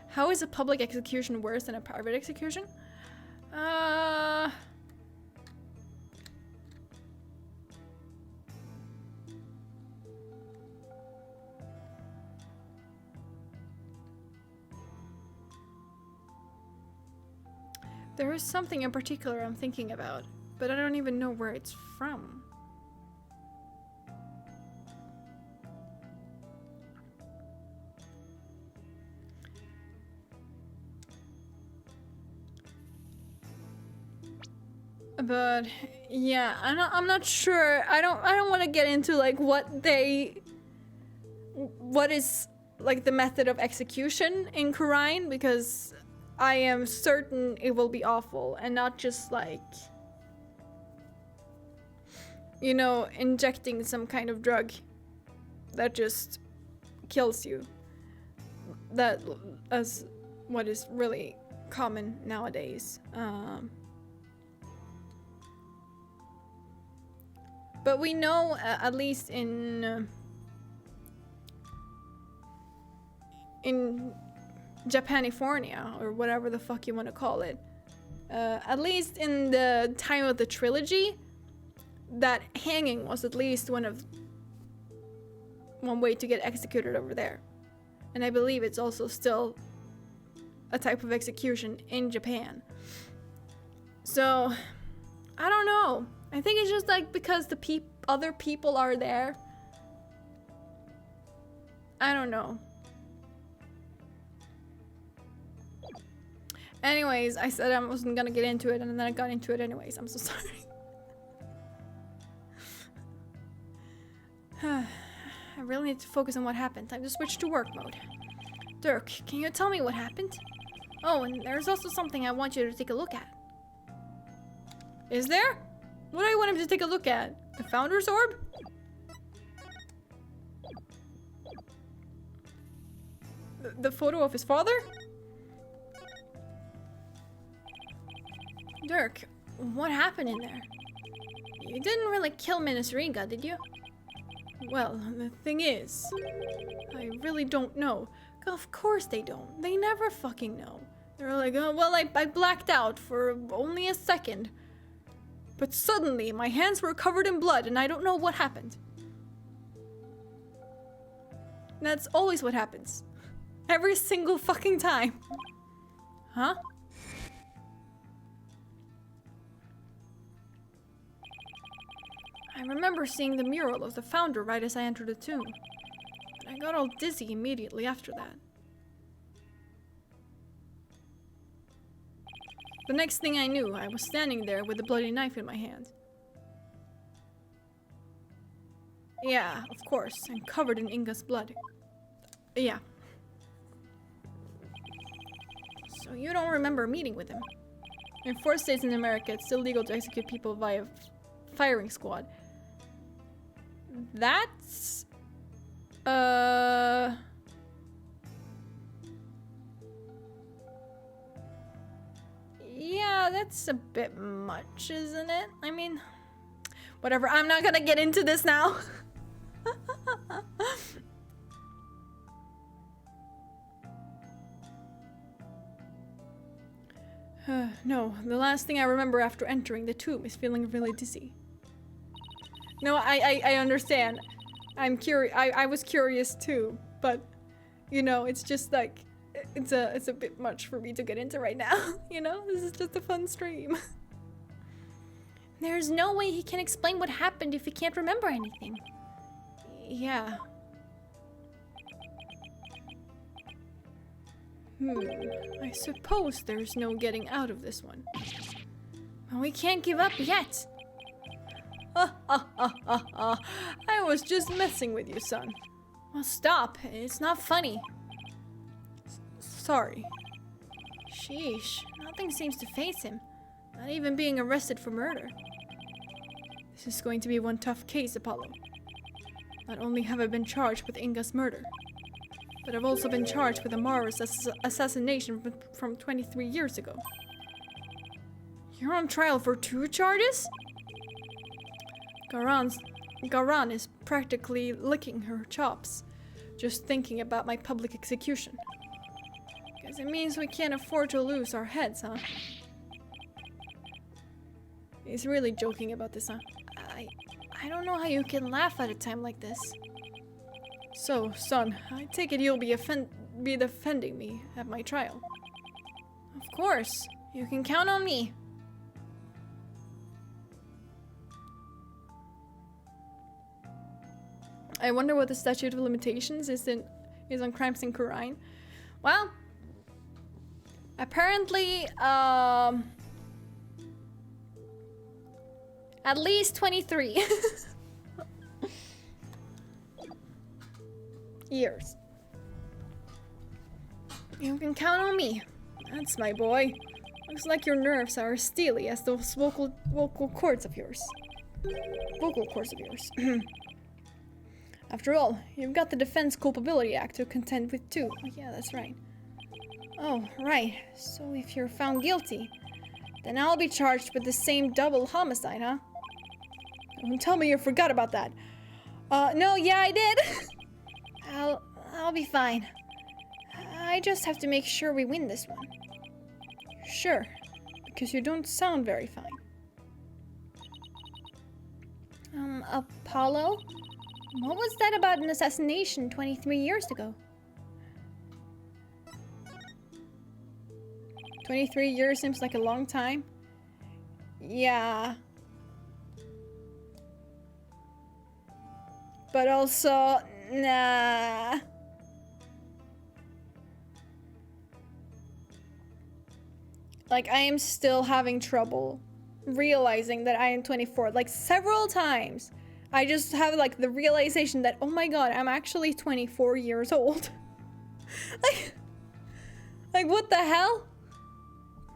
How is a public execution worse than a private execution? There is something in particular I'm thinking about, but I don't even know where it's from. But yeah, I'm not sure. I don't want to get into like what is like the method of execution in Khura'in, because I am certain it will be awful and not just like, you know, injecting some kind of drug that just kills you. That is what is really common nowadays. But we know, at least in Japanifornia, or whatever the fuck you want to call it, at least in the time of the trilogy, that hanging was at least one way to get executed over there. And I believe it's also still a type of execution in Japan. So, I don't know. I think it's just like because the other people are there. I don't know. Anyways, I said I wasn't gonna get into it, and then I got into it anyways. I'm so sorry. I really need to focus on what happened. Time to switch to work mode. Dirk, can you tell me what happened? Oh, and there's also something I want you to take a look at. Is there? What do I want him to take a look at? The Founder's Orb? The photo of his father? Dirk, what happened in there? You didn't really kill Minas Ringa, did you? Well, the thing is, I really don't know. Of course they don't. They never fucking know. They're like, oh, well, I blacked out for only a second. But suddenly, my hands were covered in blood and I don't know what happened. That's always what happens. Every single fucking time. Huh? I remember seeing the mural of the founder right as I entered the tomb. But I got all dizzy immediately after that. The next thing I knew, I was standing there with a bloody knife in my hand. Yeah, of course, I'm covered in Inga's blood. Yeah. So you don't remember meeting with him? In 4 states in America, it's still legal to execute people via firing squad. That's... Yeah, that's a bit much, isn't it? I mean, whatever. I'm not gonna get into this now. No, the last thing I remember after entering the tomb is feeling really dizzy. No, I understand. I'm curious. I was curious too, but you know, it's just like it's a bit much for me to get into right now. You know, this is just a fun stream. There's no way he can explain what happened if he can't remember anything. Yeah. I suppose there's no getting out of this one. Well, we can't give up yet. I was just messing with you, son. Well, stop. It's not funny. Sorry. Sheesh. Nothing seems to faze him. Not even being arrested for murder. This is going to be one tough case, Apollo. Not only have I been charged with Inga's murder, but I've also been charged with Amara's assassination from 23 years ago. You're on trial for 2 charges? Garan is practically licking her chops, just thinking about my public execution. Guess it means we can't afford to lose our heads, huh? He's really joking about this, huh? I don't know how you can laugh at a time like this. So, son, I take it you'll be defending me at my trial. Of course. You can count on me. I wonder what the statute of limitations is on crimes in crime. Well, apparently, at least 23 years. You can count on me. That's my boy. Looks like your nerves are as steely as those vocal cords of yours. Vocal cords of yours. After all, you've got the Defense Culpability Act to contend with too. Oh, yeah, that's right. Oh, right. So if you're found guilty, then I'll be charged with the same double homicide, huh? Don't tell me you forgot about that. No, yeah, I did. I'll be fine. I just have to make sure we win this one. Sure, because you don't sound very fine. Apollo? What was that about an assassination 23 years ago? 23 years seems like a long time. Yeah. But also, nah. Like, I am still having trouble realizing that I am 24. Like, several times. I just have, like, the realization that, oh my god, I'm actually 24 years old. like, what the hell?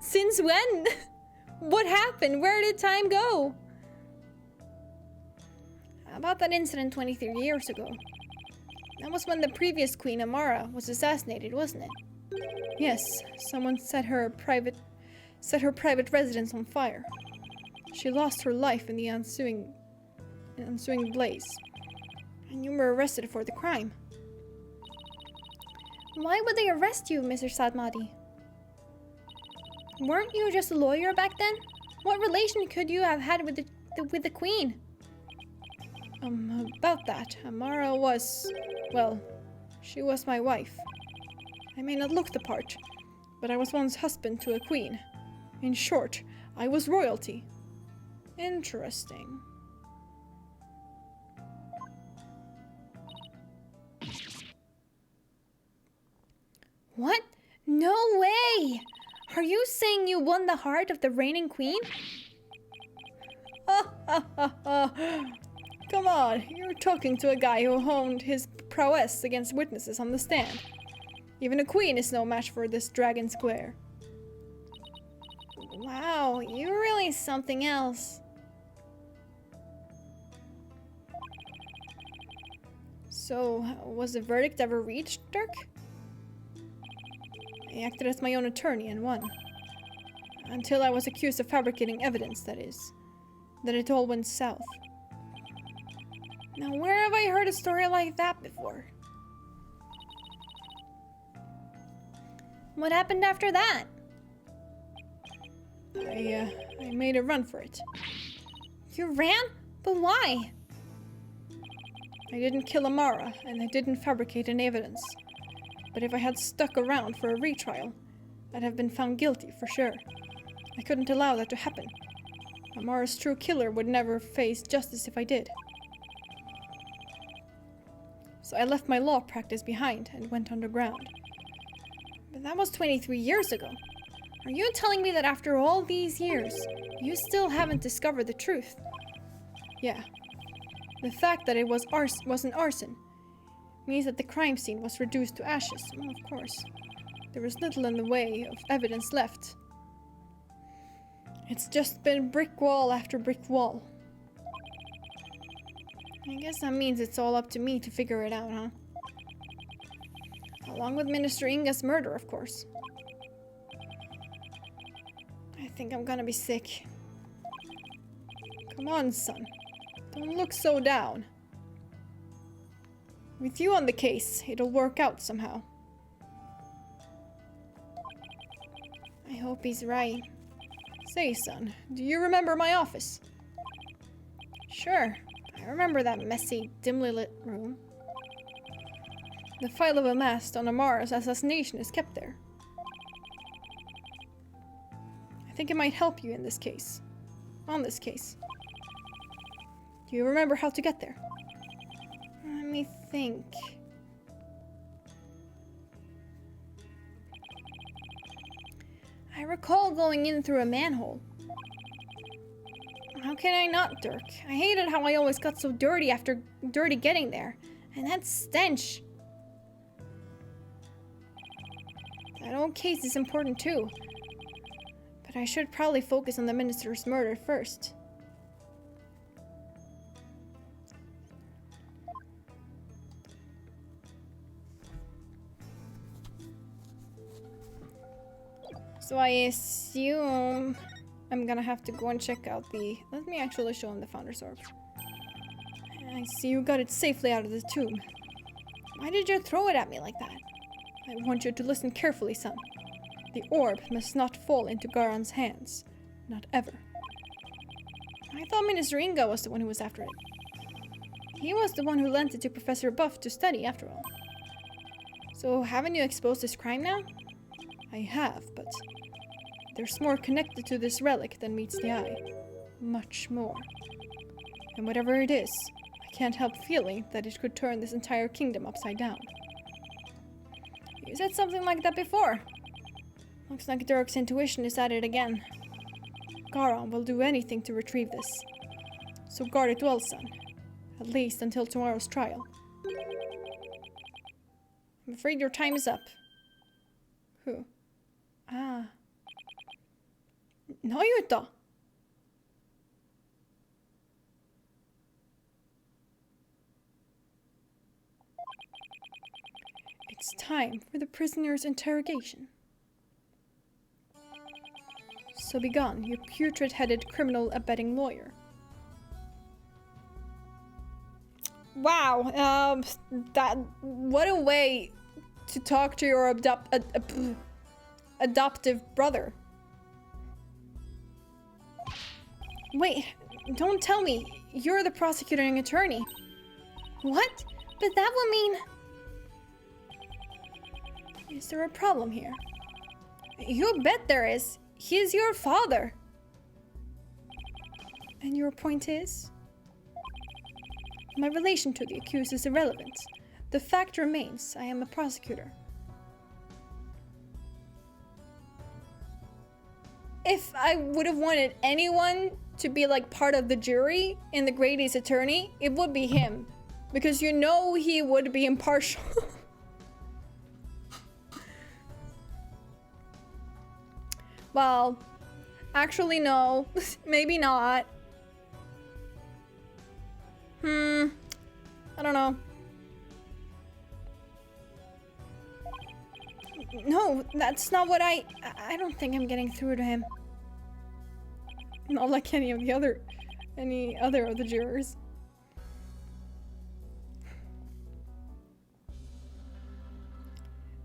Since when? What happened? Where did time go? About that incident 23 years ago. That was when the previous queen, Amara, was assassinated, wasn't it? Yes, someone set her private residence on fire. She lost her life in the ensuing blaze. And you were arrested for the crime. Why would they arrest you, Mr. Sadmati? Weren't you just a lawyer back then? What relation could you have had with the queen? About that, Amara was, well, she was my wife. I may not look the part, but I was once husband to a queen. In short, I was royalty. Interesting. What? No way! Are you saying you won the heart of the reigning queen? Come on, you're talking to a guy who honed his prowess against witnesses on the stand. Even a queen is no match for this dragon square. Wow, you're really something else. So, was the verdict ever reached, Dirk? I acted as my own attorney and won. Until I was accused of fabricating evidence, that is. Then it all went south. Now, where have I heard a story like that before? What happened after that? I made a run for it. You ran? But why? I didn't kill Amara, and I didn't fabricate any evidence. But if I had stuck around for a retrial, I'd have been found guilty for sure. I couldn't allow that to happen. Amara's true killer would never face justice if I did. So I left my law practice behind and went underground. But that was 23 years ago. Are you telling me that after all these years, you still haven't discovered the truth? Yeah. The fact that it wasn't arson means that the crime scene was reduced to ashes. Well, of course. There was little in the way of evidence left. It's just been brick wall after brick wall. I guess that means it's all up to me to figure it out, huh? Along with Minister Inga's murder, of course. I think I'm gonna be sick. Come on, son. Don't look so down. With you on the case, it'll work out somehow. I hope he's right. Say, son, do you remember my office? Sure. I remember that messy, dimly lit room. The file of a mast on Amara's assassination is kept there. I think it might help you in this case. On this case. Do you remember how to get there? Let me think. I recall going in through a manhole. How can I not, Dirk? I hated how I always got so dirty after getting there. And that stench. That old case is important too. But I should probably focus on the minister's murder first. So I assume I'm gonna have to go and check out the... Let me actually show him the Founder's Orb. I see you got it safely out of the tomb. Why did you throw it at me like that? I want you to listen carefully, son. The orb must not fall into Garon's hands. Not ever. I thought Minister Inga was the one who was after it. He was the one who lent it to Professor Buff to study, after all. So haven't you exposed this crime now? I have, but there's more connected to this relic than meets the eye. Much more. And whatever it is, I can't help feeling that it could turn this entire kingdom upside down. You said something like that before. Looks like DHURKE's intuition is at it again. Garon will do anything to retrieve this. So guard it well, son. At least until tomorrow's trial. I'm afraid your time is up. Who? Ah. Nayuta! It's time for the prisoner's interrogation. So begone, you putrid-headed criminal abetting lawyer. Wow, what a way to talk to your adoptive brother. Wait, don't tell me you're the prosecuting attorney. What? But that would mean... Is there a problem here? You bet there is. He's your father. And your point is? My relation to the accused is irrelevant. The fact remains, I am a prosecutor. If I would have wanted anyone to be like part of the jury in the Grady's attorney, it would be him. Because you know he would be impartial. Well, actually no, maybe not. I don't know. No, that's not what I don't think I'm getting through to him. Not like any other of the jurors.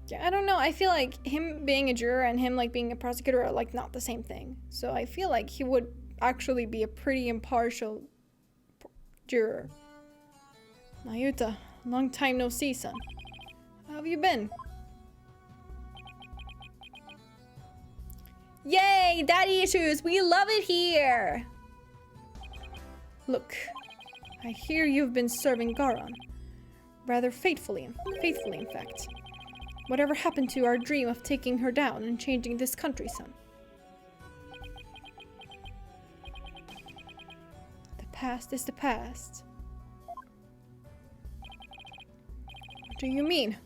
Yeah, I don't know. I feel like him being a juror and him like being a prosecutor are like not the same thing. So I feel like he would actually be a pretty impartial juror. Nayuta, long time no see, son. How have you been? Yay, daddy issues! We love it here! Look, I hear you've been serving Garon. Rather faithfully in fact. Whatever happened to our dream of taking her down and changing this country, son? The past is the past. What do you mean?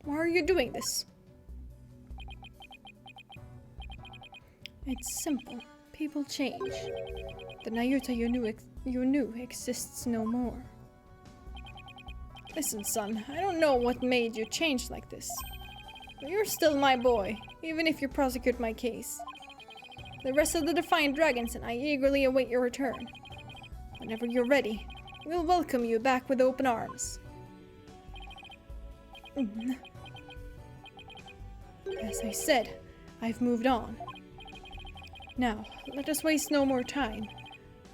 Why are you doing this? It's simple. People change. The Nayuta you knew exists no more. Listen, son, I don't know what made you change like this. But you're still my boy, even if you prosecute my case. The rest of the Defiant Dragons and I eagerly await your return. Whenever you're ready, we'll welcome you back with open arms. As I said, I've moved on. Now, let us waste no more time,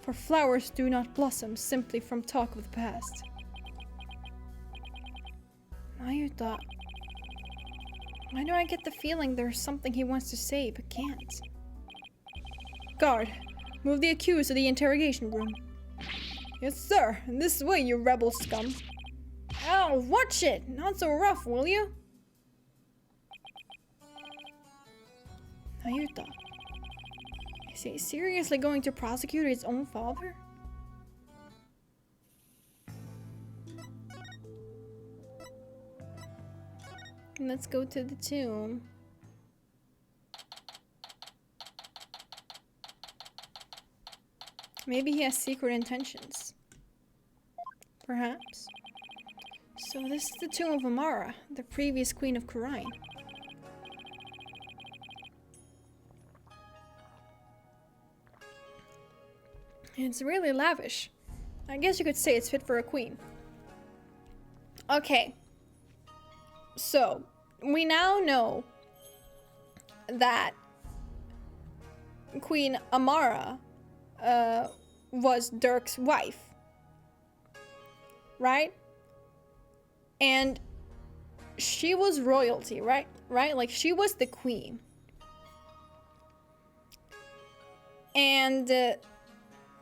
for flowers do not blossom simply from talk of the past. Nayuta, why do I get the feeling there's something he wants to say but can't? Guard, move the accused to the interrogation room. Yes, sir, and this way, you rebel scum. Ow, watch it! Not so rough, will you? Nayuta. Is he seriously going to prosecute his own father? Let's go to the tomb. Maybe he has secret intentions. Perhaps. So this is the tomb of Amara, the previous queen of Khura'in. It's really lavish. I guess you could say it's fit for a queen. Okay. So, we now know that Queen Amara was DHURKE's wife. Right? And she was royalty, right? Right? Like, she was the queen. And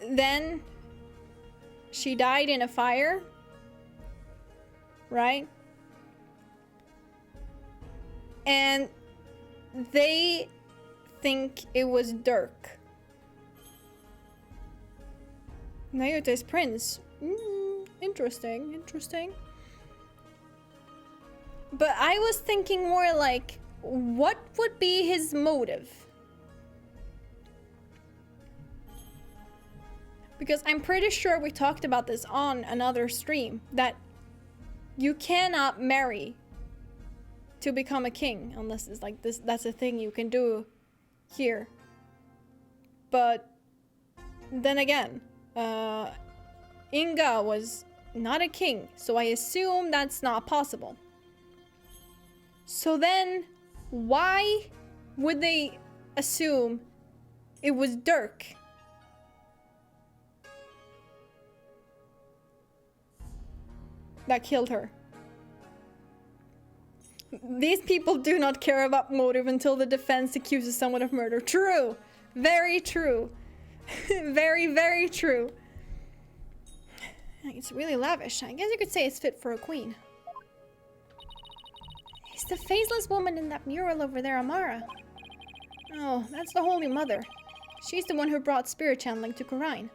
then she died in a fire. Right? And they think it was DHURKE. Nayuta's prince. Interesting, interesting. But I was thinking more like, what would be his motive? Because I'm pretty sure we talked about this on another stream, that you cannot marry to become a king unless it's like this. That's a thing you can do here. But then again, Inga was not a king, so I assume that's not possible. So then, why would they assume it was DHURKE? That killed her. These people do not care about motive until the defense accuses someone of murder. True. Very true. Very, very true. It's really lavish. I guess you could say it's fit for a queen. Is the faceless woman in that mural over there Amara? Oh, that's the Holy Mother. She's the one who brought spirit channeling to Khura'in.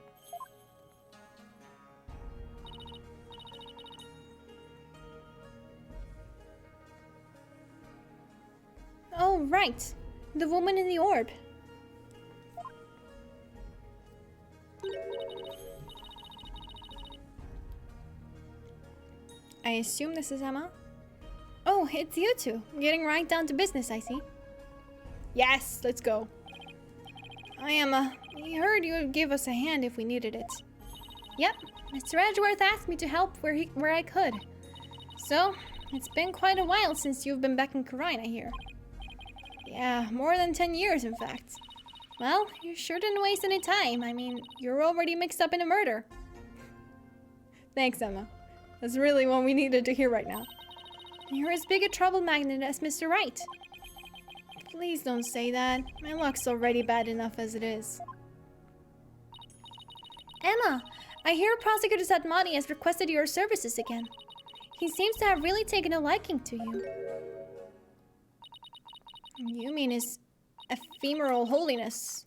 Oh, right. The woman in the orb. I assume this is Emma? Oh, it's you two. Getting right down to business, I see. Yes, let's go. Hi, Emma. We heard you would give us a hand if we needed it. Yep, Mr. Edgeworth asked me to help where I could. So, it's been quite a while since you've been back in Khura'in, I hear. Yeah, more than 10 years, in fact. Well, you sure didn't waste any time. I mean, you're already mixed up in a murder. Thanks, Emma. That's really what we needed to hear right now. You're as big a trouble magnet as Mr. Wright. Please don't say that. My luck's already bad enough as it is. Emma, I hear Prosecutor Satmati has requested your services again. He seems to have really taken a liking to you. You mean his ephemeral holiness?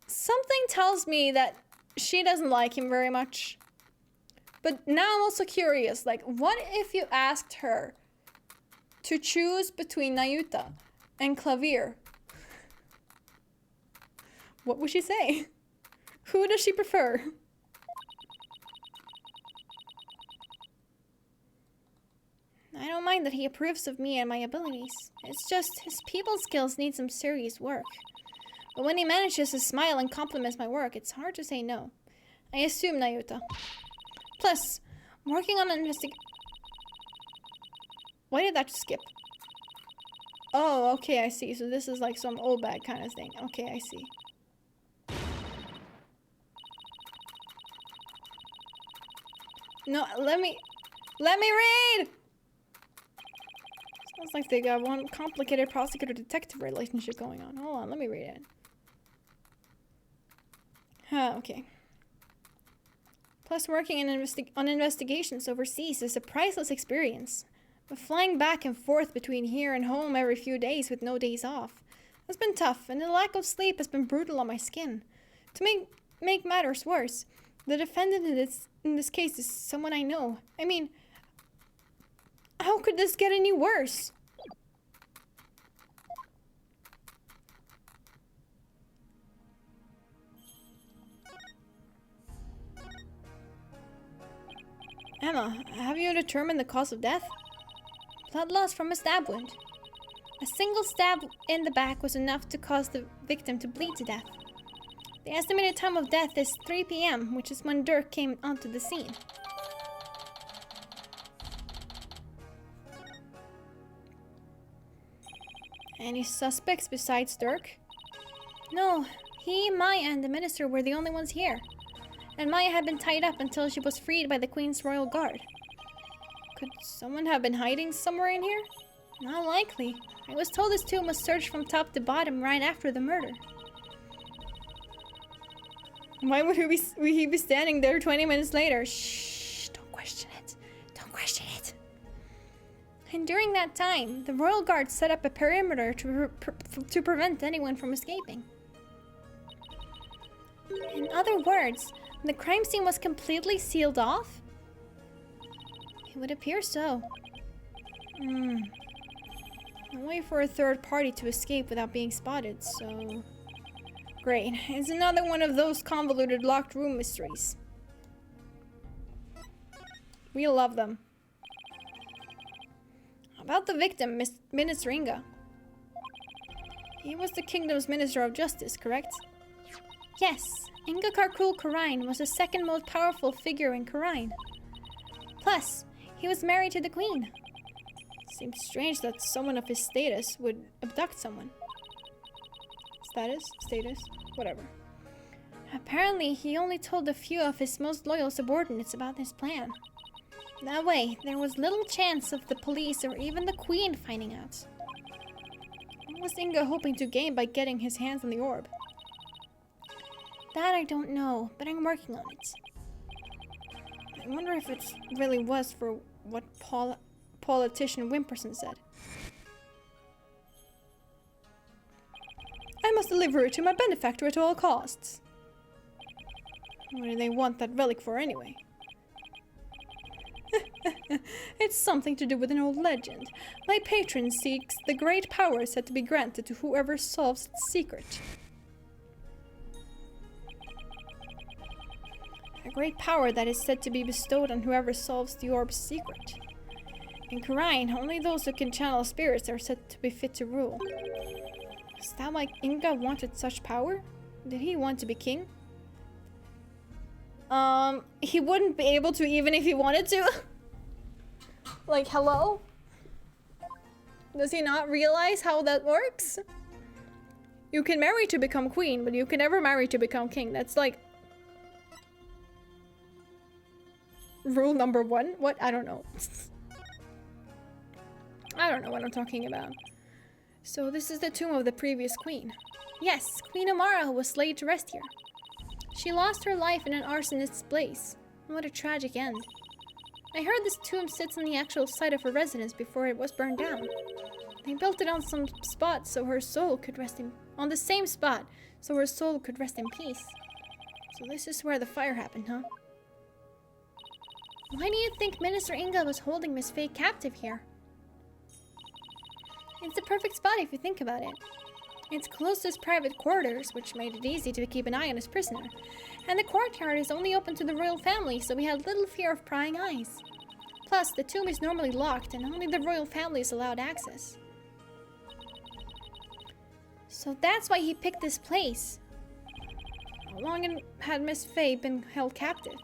Something tells me that she doesn't like him very much. But now I'm also curious, like, what if you asked her to choose between Nayuta and Clavier? What would she say? Who does she prefer? I don't mind that he approves of me and my abilities. It's just his people skills need some serious work. But when he manages to smile and compliments my work, it's hard to say no. I assume Nayuta. Plus, working on an Why did that skip? Oh, okay, I see. So this is like some old bag kind of thing. Okay, I see. No, let me read! Sounds like they got one complicated prosecutor-detective relationship going on. Hold on, let me read it. Okay. Plus, working on investigations overseas is a priceless experience. But flying back and forth between here and home every few days with no days off has been tough, and the lack of sleep has been brutal on my skin. To make matters worse, the defendant in this case is someone I know. I mean, how could this get any worse? Emma, have you determined the cause of death? Blood loss from a stab wound. A single stab in the back was enough to cause the victim to bleed to death. The estimated time of death is 3 p.m., which is when DHURKE came onto the scene. Any suspects besides DHURKE? No, he, Maya, and the minister were the only ones here. And Maya had been tied up until she was freed by the Queen's Royal Guard. Could someone have been hiding somewhere in here? Not likely. I was told this tomb was searched from top to bottom right after the murder. Why would he be standing there 20 minutes later? Shh, don't question it. Don't question it. And during that time, the Royal Guard set up a perimeter to prevent anyone from escaping. In other words, the crime scene was completely sealed off? It would appear so. No way for a third party to escape without being spotted, so... Great. It's another one of those convoluted locked room mysteries. We love them. About the victim, Minister Inga. He was the kingdom's Minister of Justice, correct? Yes, Inga Karkul Karain was the second most powerful figure in Karain. Plus, he was married to the Queen. Seems strange that someone of his status would abduct someone. Status, whatever. Apparently, he only told a few of his most loyal subordinates about his plan. That way, there was little chance of the police or even the Queen finding out. What was Inga hoping to gain by getting his hands on the orb? That I don't know, but I'm working on it. I wonder if it really was for what politician Wimperson said. I must deliver it to my benefactor at all costs. What do they want that relic for anyway? It's something to do with an old legend. My patron seeks the great power said to be granted to whoever solves its secret. A great power that is said to be bestowed on whoever solves the orb's secret. In Karain, only those who can channel spirits are said to be fit to rule. Is that why Inga wanted such power? Did he want to be king? He wouldn't be able to even if he wanted to. Like, hello? Does he not realize how that works? You can marry to become queen, but you can never marry to become king. That's like... rule number 1? What? I don't know. I don't know what I'm talking about. So this is the tomb of the previous queen. Yes, Queen Amara was laid to rest here. She lost her life in an arsonist's blaze. What a tragic end. I heard this tomb sits on the actual site of her residence before it was burned down. They built it on some spot so her soul could rest in... on the same spot so her soul could rest in peace. So this is where the fire happened, huh? Why do you think Minister Inga was holding Miss Faye captive here? It's the perfect spot if you think about it. It's close to his private quarters, which made it easy to keep an eye on his prisoner. And the courtyard is only open to the royal family, so we had little fear of prying eyes. Plus, the tomb is normally locked, and only the royal family is allowed access. So that's why he picked this place. How long had Miss Faye been held captive?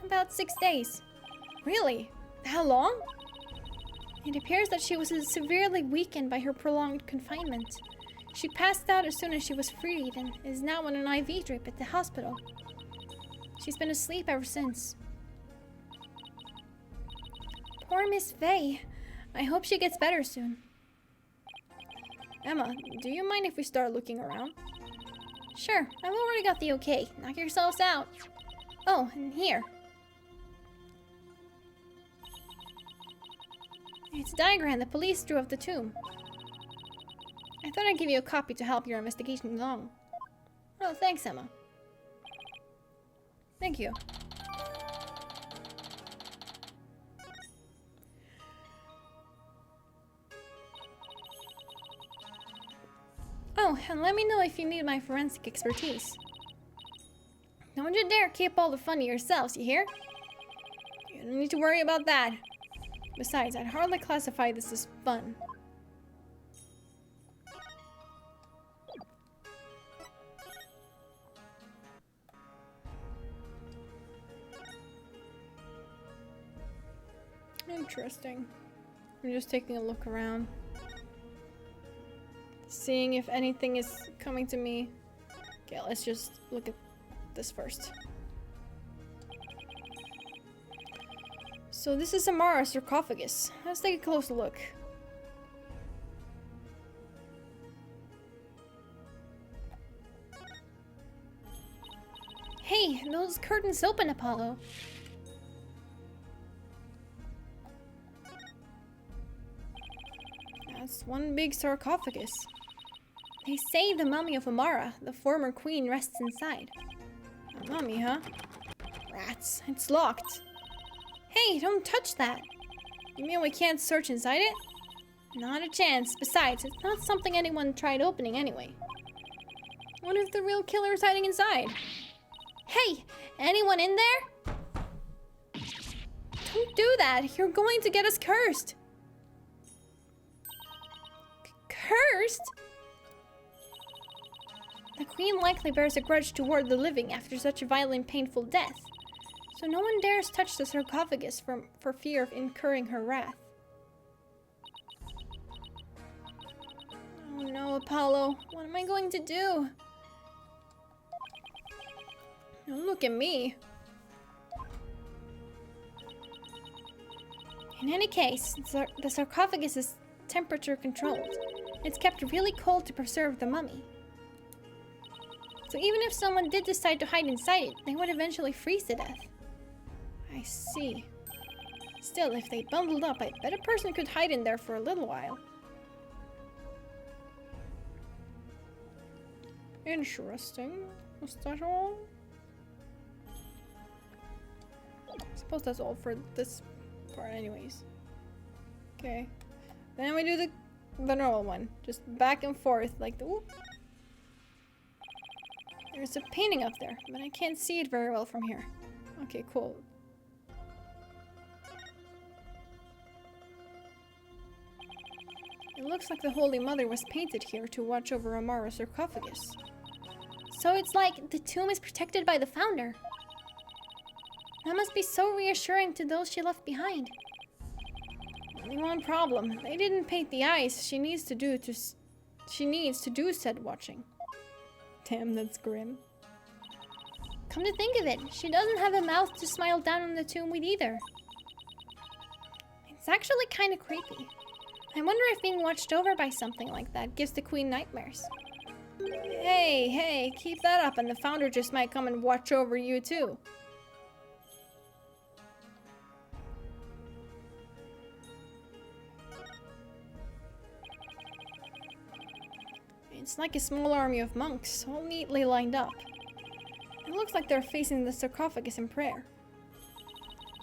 About 6 days. Really? That long? It appears that she was severely weakened by her prolonged confinement. She passed out as soon as she was freed and is now on an IV drip at the hospital. She's been asleep ever since. Poor Miss Faye. I hope she gets better soon. Emma, do you mind if we start looking around? Sure, I've already got the okay. Knock yourselves out. Oh, and here. It's a diagram the police drew of the tomb. I thought I'd give you a copy to help your investigation along. Oh, thanks, Emma. Thank you. Oh, and let me know if you need my forensic expertise. Don't you dare keep all the fun to yourselves, you hear? You don't need to worry about that. Besides, I'd hardly classify this as fun. Interesting. I'm just taking a look around. Seeing if anything is coming to me. Okay, let's just look at this first. So this is Amara's sarcophagus. Let's take a closer look. Hey, those curtains open, Apollo. That's one big sarcophagus. They say the mummy of Amara, the former queen, rests inside. A mummy, huh? Rats, it's locked. Hey, don't touch that. You mean we can't search inside it? Not a chance. Besides, it's not something anyone tried opening anyway. What if the real killer is hiding inside? Hey, anyone in there? Don't do that. You're going to get us cursed. Cursed? The queen likely bears a grudge toward the living after such a violent, painful death. So no one dares touch the sarcophagus for fear of incurring her wrath. Oh no, Apollo. What am I going to do? Don't look at me. In any case, the sarcophagus is temperature controlled. It's kept really cold to preserve the mummy. So even if someone did decide to hide inside it, they would eventually freeze to death. I see. Still, if they bundled up, I bet a person could hide in there for a little while. Interesting. Was that all? I suppose that's all for this part anyways. Okay. Then we do the normal one. Just back and forth like the whoop. There's a painting up there, but I can't see it very well from here. Okay, cool. It looks like the Holy Mother was painted here to watch over Amara's sarcophagus. So it's like the tomb is protected by the founder. That must be so reassuring to those she left behind. Only one problem. They didn't paint the eyes she needs to do said watching. Damn, that's grim. Come to think of it, she doesn't have a mouth to smile down on the tomb with either. It's actually kind of creepy. I wonder if being watched over by something like that gives the queen nightmares. Hey, keep that up and the founder just might come and watch over you too. It's like a small army of monks, all neatly lined up. It looks like they're facing the sarcophagus in prayer.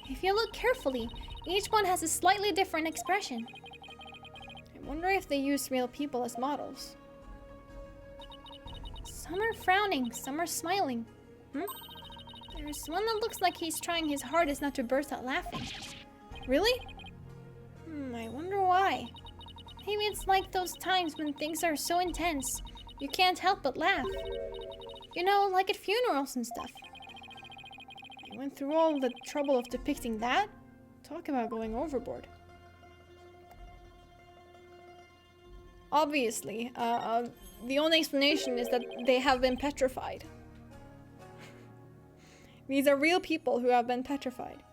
If you look carefully, each one has a slightly different expression. I wonder if they use real people as models. Some are frowning, some are smiling. There's one that looks like he's trying his hardest not to burst out laughing. Really? I wonder why. Maybe it's like those times when things are so intense, you can't help but laugh. You know, like at funerals and stuff. I went through all the trouble of depicting that. Talk about going overboard. Obviously, the only explanation is that they have been petrified. These are real people who have been petrified.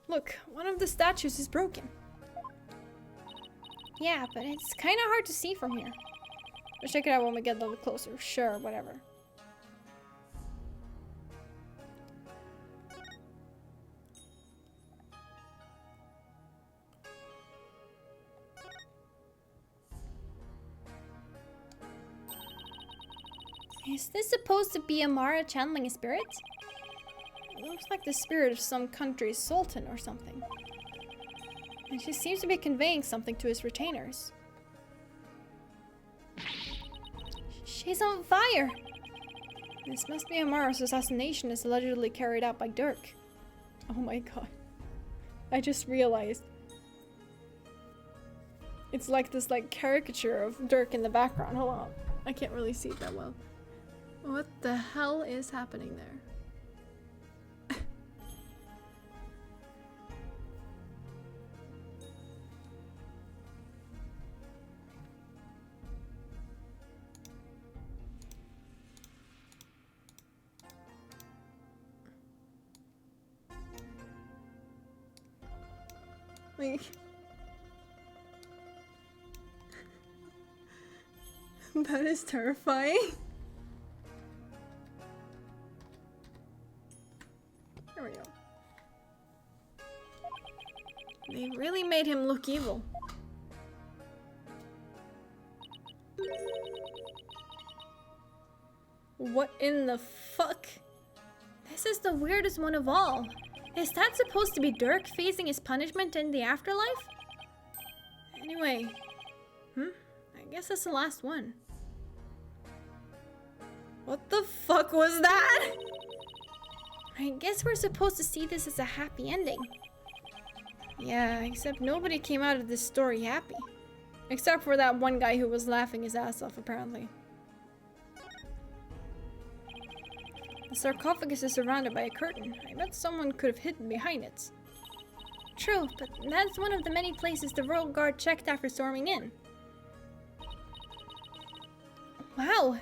Look, one of the statues is broken. Yeah, but it's kind of hard to see from here. We'll check it out when we get a little closer. Sure, whatever. Is this supposed to be Amara channeling a spirit? It looks like the spirit of some country's sultan or something. And she seems to be conveying something to his retainers. She's on fire! This must be Amara's assassination as allegedly carried out by DHURKE. Oh my god. I just realized. It's like this caricature of DHURKE in the background. Hold on. I can't really see it that well. What the hell is happening there? Like... that is terrifying. There we go. They really made him look evil. What in the fuck? This is the weirdest one of all. Is that supposed to be Dirk facing his punishment in the afterlife? Anyway, I guess that's the last one. What the fuck was that? I guess we're supposed to see this as a happy ending. Yeah, except nobody came out of this story happy. Except for that one guy who was laughing his ass off, apparently. The sarcophagus is surrounded by a curtain. I bet someone could have hidden behind it. True, but that's one of the many places the royal guard checked after storming in. Wow!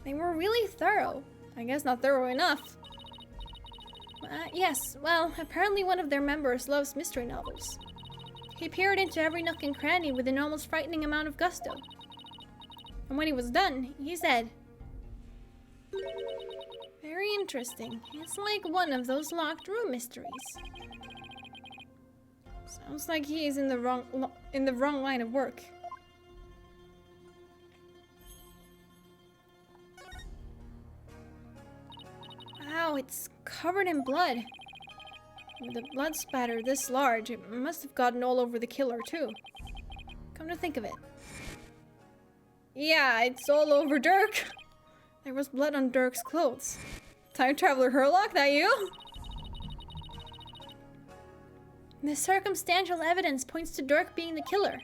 They were really thorough. I guess not thorough enough. Yes, well, apparently one of their members loves mystery novels. He peered into every nook and cranny with an almost frightening amount of gusto. And when he was done, he said, "Very interesting. It's like one of those locked room mysteries." Sounds like he is in the wrong line of work. Wow, it's covered in blood. With a blood spatter this large, it must have gotten all over the killer too. Come to think of it. Yeah, it's all over Dirk. There was blood on Dirk's clothes. Time Traveler Herlock, that you? The circumstantial evidence points to Dirk being the killer.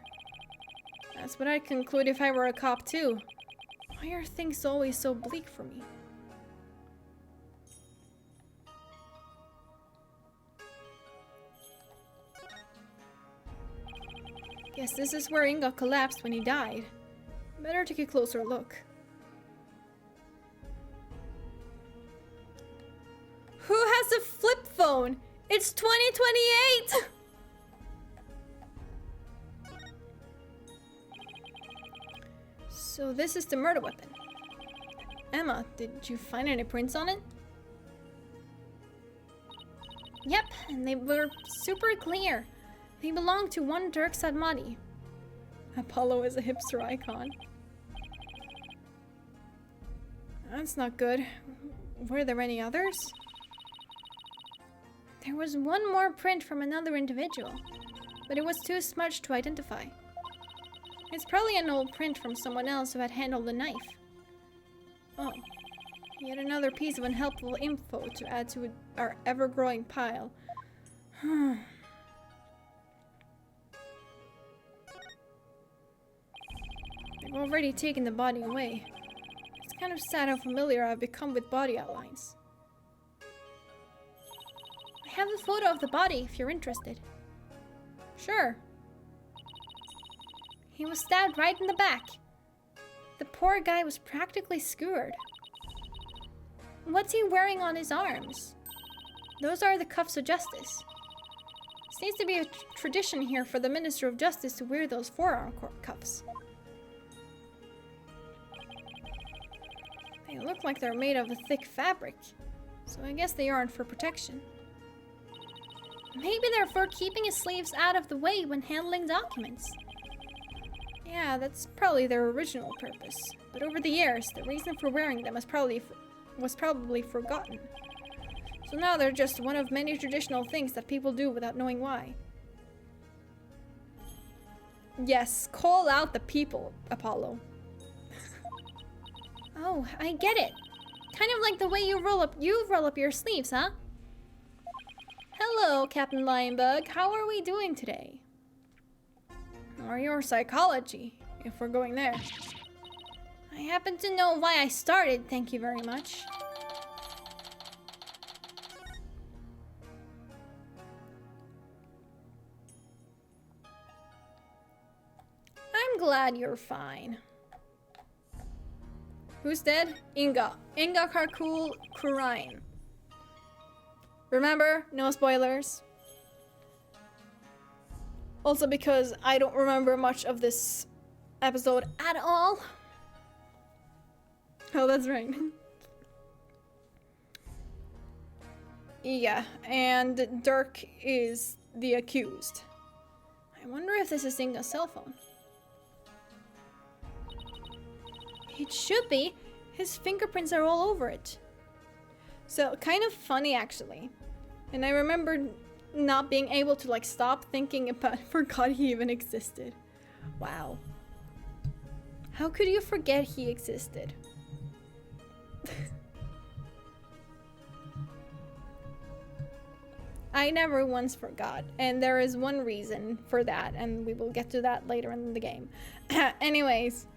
That's what I'd conclude if I were a cop too. Why are things always so bleak for me? Guess this is where Inga collapsed when he died. Better take a closer look. Who has a flip phone? It's 2028! So this is the murder weapon. Emma, did you find any prints on it? Yep, and they were super clear. They belong to one Dirk Sadmati. Apollo is a hipster icon. That's not good. Were there any others? There was one more print from another individual, but it was too smudged to identify. It's probably an old print from someone else who had handled the knife. Oh, yet another piece of unhelpful info to add to our ever-growing pile. They've already taken the body away. It's kind of sad how familiar I've become with body outlines. I have a photo of the body if you're interested. Sure. He was stabbed right in the back. The poor guy was practically skewered. What's he wearing on his arms? Those are the cuffs of justice. Seems to be a tradition here for the Minister of Justice to wear those forearm cuffs. They look like they're made of a thick fabric, so I guess they aren't for protection. Maybe they're for keeping his sleeves out of the way when handling documents. Yeah, that's probably their original purpose. But over the years, the reason for wearing them was probably forgotten. So now they're just one of many traditional things that people do without knowing why. Yes, call out the people, Apollo. Oh, I get it. Kind of like the way you roll up your sleeves, huh? Hello, Captain Lionbug. How are we doing today? Or your psychology, if we're going there. I happen to know why I started, thank you very much. I'm glad you're fine. Who's dead? Inga. Inga Karkul Kurain. Remember, no spoilers. Also because I don't remember much of this episode at all. Oh, that's right. Yeah, and Dirk is the accused. I wonder if this is Inga's cell phone. It should be. His fingerprints are all over it. So, kind of funny actually. And I remember not being able to like stop thinking about forgot he even existed. Wow. How could you forget he existed? I never once forgot, and there is one reason for that, and we will get to that later in the game. Anyways.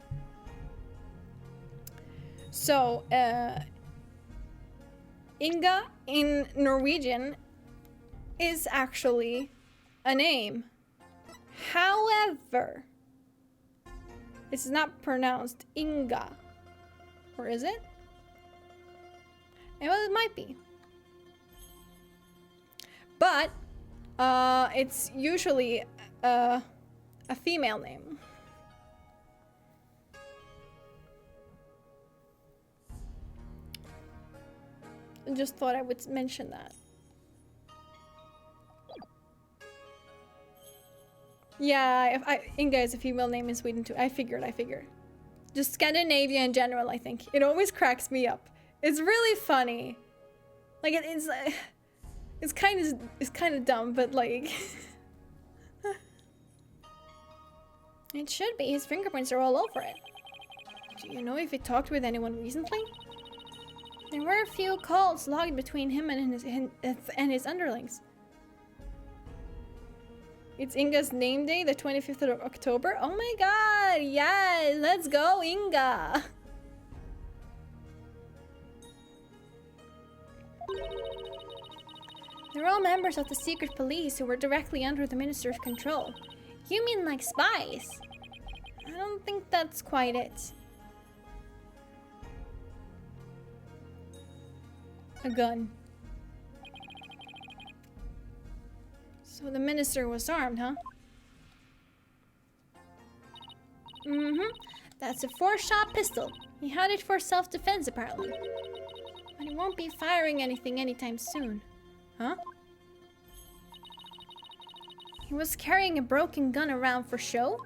So, Inga in Norwegian is actually a name. However, it's not pronounced Inga. Or is it? Well, it might be. But, it's usually a female name. I just thought I would mention that. Yeah, Inga is a female name in Sweden too. I figured. Just Scandinavia in general, I think. It always cracks me up. It's really funny. Like, it's kind of dumb, but like... It should be. His fingerprints are all over it. Do you know if he talked with anyone recently? There were a few calls logged between him and his underlings. It's Inga's name day, the 25th of October. Oh my god! Yes! Let's go, Inga! They're all members of the secret police who were directly under the Minister's control. You mean like spies? I don't think that's quite it. A gun. So the minister was armed, huh? Mm-hmm. That's a 4-shot pistol. He had it for self-defense, apparently. But he won't be firing anything anytime soon. Huh? He was carrying a broken gun around for show?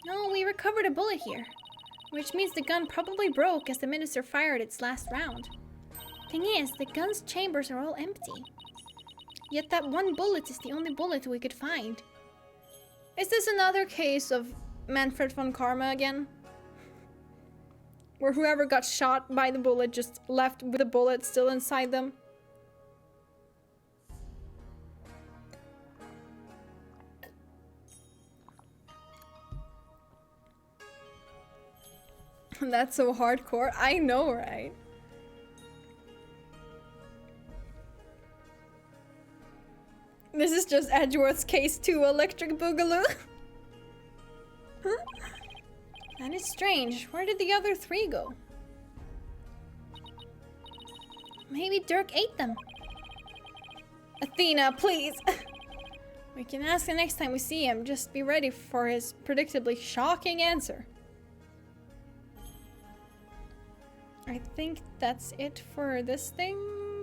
No, we recovered a bullet here. Which means the gun probably broke as the minister fired its last round. Thing is, the gun's chambers are all empty. Yet that one bullet is the only bullet we could find. Is this another case of Manfred von Karma again? Where whoever got shot by the bullet just left with the bullet still inside them? That's so hardcore. I know, right? This is just Edgeworth's case 2 Electric Boogaloo. That is strange. Where did the other 3 go? Maybe Dirk ate them. Athena, please. We can ask the next time we see him. Just be ready for his predictably shocking answer. I think that's it for this thing.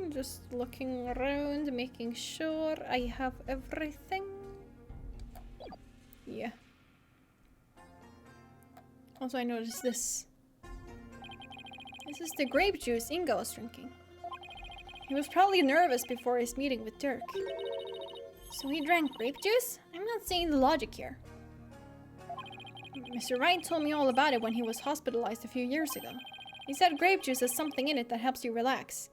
Just looking around, making sure I have everything. Yeah. Also, I noticed this. This is the grape juice Inga was drinking. He was probably nervous before his meeting with Dirk. So he drank grape juice? I'm not seeing the logic here. Mr. Wright told me all about it when he was hospitalized a few years ago. He said grape juice has something in it that helps you relax.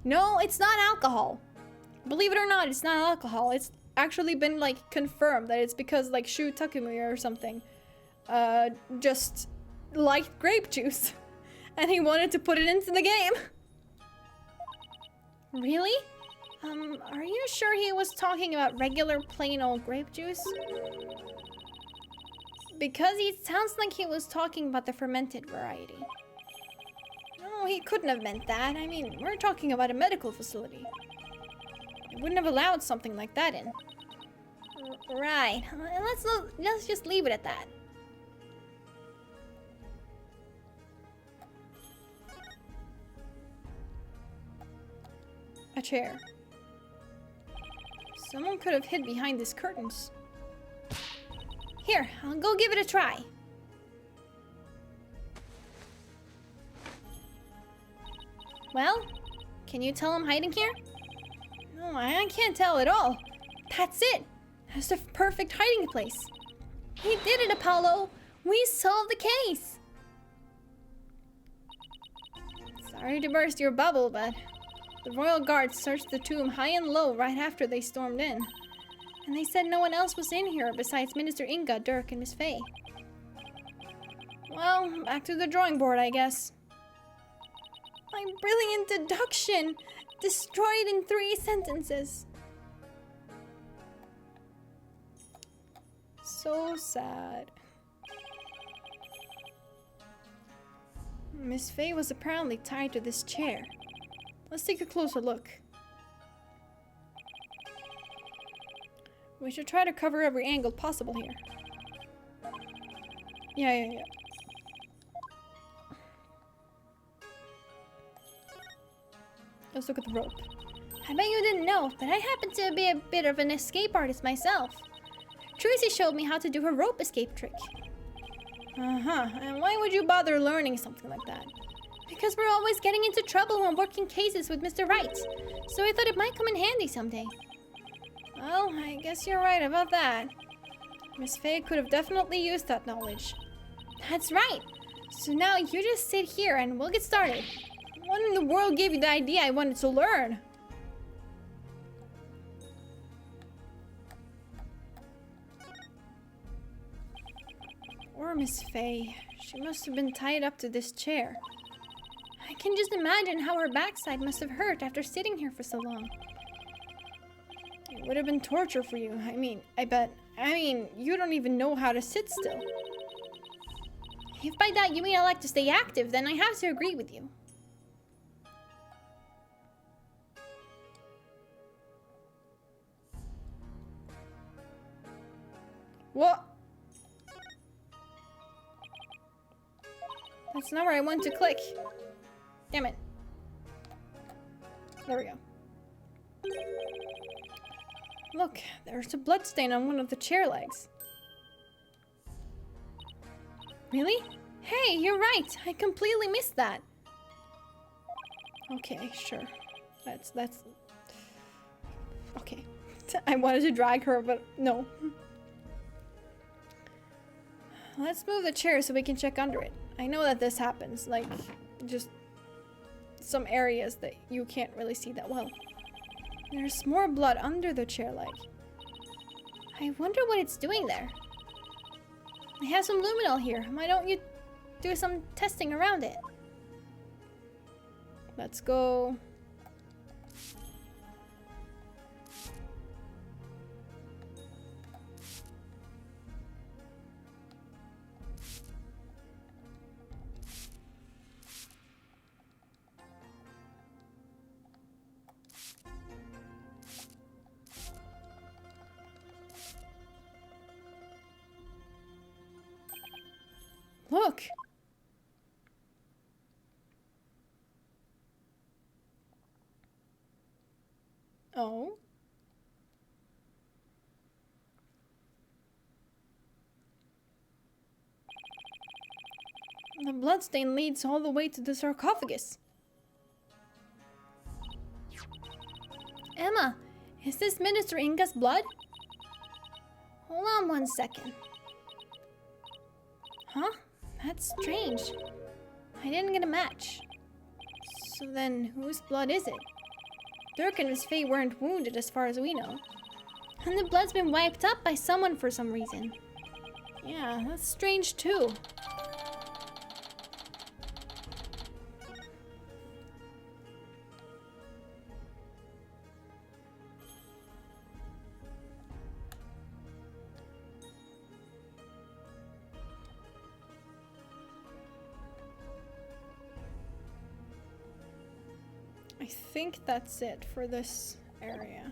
No, it's not alcohol. Believe it or not, it's not alcohol. It's actually been like confirmed that it's because like Shu Takumuya or something just liked grape juice and he wanted to put it into the game. Really? Are you sure he was talking about regular plain old grape juice? Because it sounds like he was talking about the fermented variety. No, he couldn't have meant that. I mean, we're talking about a medical facility. They wouldn't have allowed something like that in. Right. Let's just leave it at that. A chair. Someone could have hid behind these curtains. Here, I'll go give it a try. Well, can you tell I'm hiding here? No, I can't tell at all. That's it. That's the perfect hiding place. We did it, Apollo. We solved the case. Sorry to burst your bubble, but the royal guards searched the tomb high and low right after they stormed in. And they said no one else was in here besides Minister Inga, DHURKE, and Miss Faye. Well, back to the drawing board, I guess. My brilliant deduction destroyed in 3 sentences. So sad. Miss Faye was apparently tied to this chair. Let's take a closer look. We should try to cover every angle possible here. Yeah. Let's look at the rope. I bet you didn't know, but I happen to be a bit of an escape artist myself. Tracy showed me how to do her rope escape trick. And why would you bother learning something like that? Because we're always getting into trouble when working cases with Mr. Wright, so I thought it might come in handy someday. Well, I guess you're right about that. Miss Faye could have definitely used that knowledge. That's right. So now you just sit here and we'll get started. What in the world gave you the idea I wanted to learn? Or Miss Faye. She must have been tied up to this chair. I can just imagine how her backside must have hurt after sitting here for so long. It would have been torture for you. I mean, you don't even know how to sit still. If by that you mean I like to stay active, then I have to agree with you. What? That's not where I want to click. Damn it. There we go. Look, there's a blood stain on one of the chair legs. Really? Hey, you're right. I completely missed that. Okay, sure. That's... Okay. I wanted to drag her, but no. Let's move the chair so we can check under it. I know that this happens, like, just some areas that you can't really see that well. There's more blood under the chair leg. I wonder what it's doing there. I have some luminol here. Why don't you do some testing around it? Let's go. Look! Oh? The bloodstain leads all the way to the sarcophagus. Emma, is this Minister Inga's blood? Hold on 1 second. Huh? That's strange. I didn't get a match. So then, whose blood is it? DHURKE and Miss Faye weren't wounded as far as we know. And the blood's been wiped up by someone for some reason. Yeah, that's strange too. I think that's it for this area.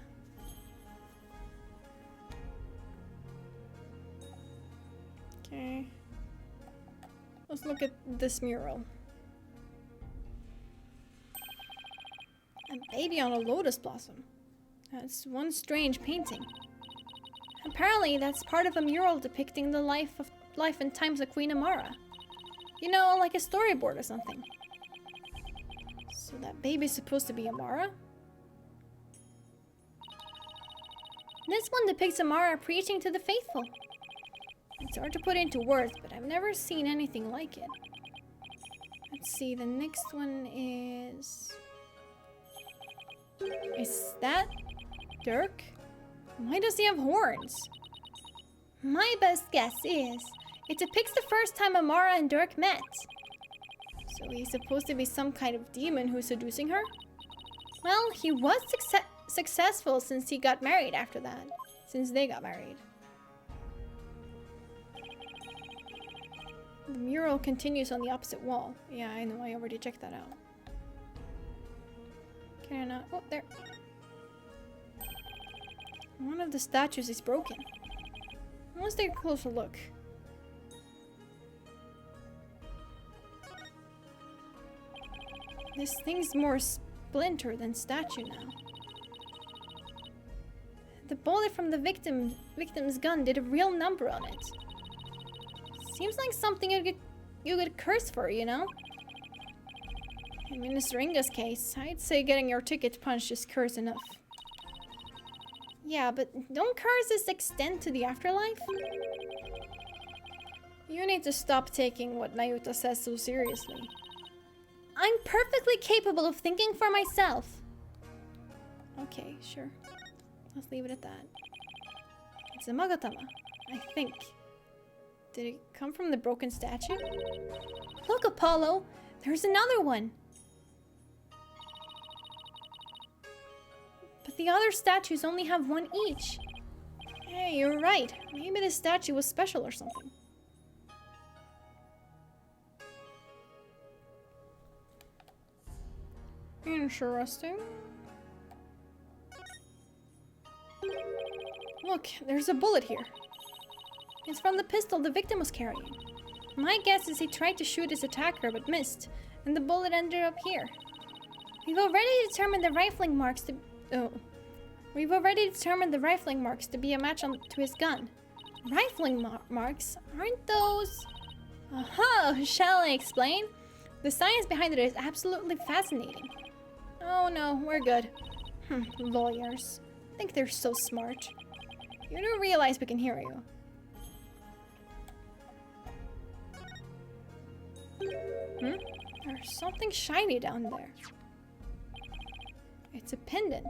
Let's look at this mural. A baby on a lotus blossom. That's one strange painting. Apparently, that's part of a mural depicting the life and times of Queen Amara. You know, like a storyboard or something. So that baby's supposed to be Amara? This one depicts Amara preaching to the faithful. It's hard to put into words, but I've never seen anything like it. Let's see, the next one is... Is that DHURKE? Why does he have horns? My best guess is it depicts the first time Amara and DHURKE met. So he's supposed to be some kind of demon who's seducing her? Well, he was successful since he got married after that. Since they got married. The mural continues on the opposite wall. Yeah, I know, I already checked that out. Can I not? Oh, there. One of the statues is broken. Let's take a closer look. This thing's more splintered than statue now. The bullet from the victim's gun did a real number on it. Seems like something you could curse for, you know? In Minister Inga's case, I'd say getting your ticket punched is curse enough. Yeah, but don't curses extend to the afterlife? You need to stop taking what Nayuta says so seriously. I'm perfectly capable of thinking for myself. Okay, sure. Let's leave it at that. It's a Magatama, I think. Did it come from the broken statue? Look, Apollo! There's another one! But the other statues only have one each. Hey, you're right. Maybe this statue was special or something. Interesting. Look, there's a bullet here. It's from the pistol the victim was carrying. My guess is he tried to shoot his attacker but missed, and the bullet ended up here. We've already determined the rifling marks to be a match to his gun. Rifling marks? Aren't those... Aha! Shall I explain? The science behind it is absolutely fascinating. Oh no, we're good. Lawyers. Think they're so smart. You do realize we can hear you. There's something shiny down there. It's a pendant.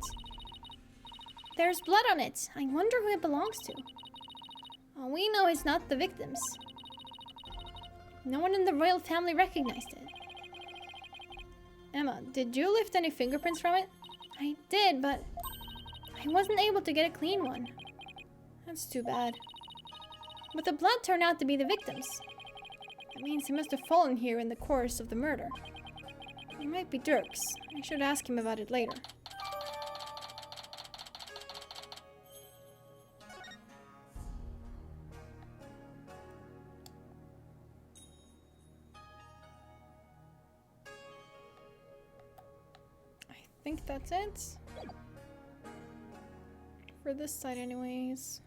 There's blood on it. I wonder who it belongs to. All we know it's not the victim's. No one in the royal family recognized it. Emma, did you lift any fingerprints from it? I did, but I wasn't able to get a clean one. That's too bad. But the blood turned out to be the victim's. That means he must have fallen here in the course of the murder. It might be DHURKE's. I should ask him about it later. I think that's it. For this side anyways.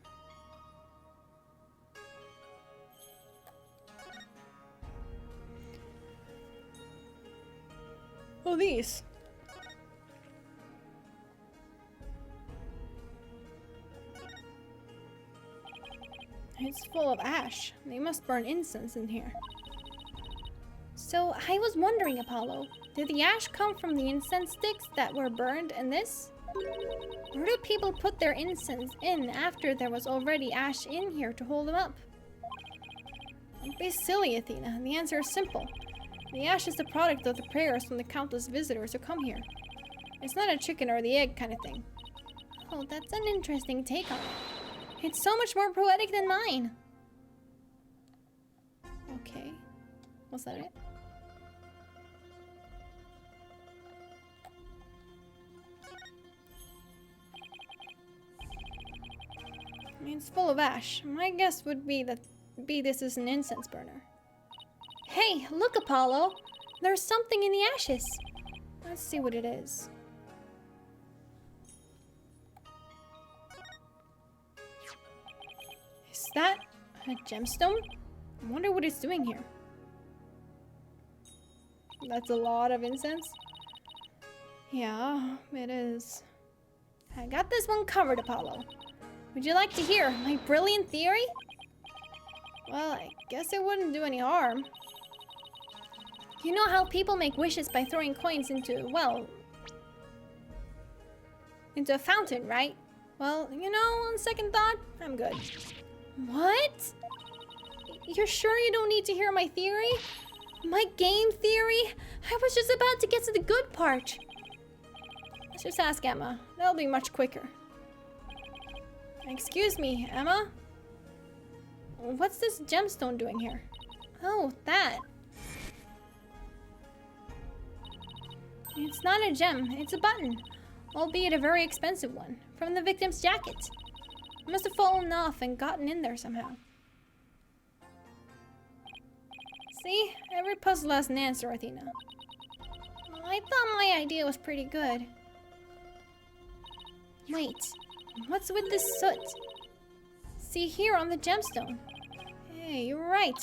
Oh, these. It's full of ash. They must burn incense in here. So, I was wondering, Apollo, did the ash come from the incense sticks that were burned in this? Where do people put their incense in after there was already ash in here to hold them up? Don't be silly, Athena. The answer is simple. The ash is the product of the prayers from the countless visitors who come here. It's not a chicken or the egg kind of thing. Oh, that's an interesting take on it. It's so much more poetic than mine. Okay. Was that it? I mean, it's full of ash. My guess would be that this is an incense burner. Hey, look, Apollo. There's something in the ashes. Let's see what it is. Is that a gemstone? I wonder what it's doing here. That's a lot of incense. Yeah, it is. I got this one covered, Apollo. Would you like to hear my brilliant theory? Well, I guess it wouldn't do any harm. You know how people make wishes by throwing coins into, well, into a fountain, right? Well, you know, on second thought, I'm good. What? You're sure you don't need to hear my theory? My game theory? I was just about to get to the good part. Let's just ask Emma. That'll be much quicker. Excuse me, Emma? What's this gemstone doing here? Oh, that. It's not a gem, it's a button. Albeit a very expensive one. From the victim's jacket. It must have fallen off and gotten in there somehow. See? Every puzzle has an answer, Athena. Well, I thought my idea was pretty good. Wait, what's with this soot? See here on the gemstone. Hey, you're right.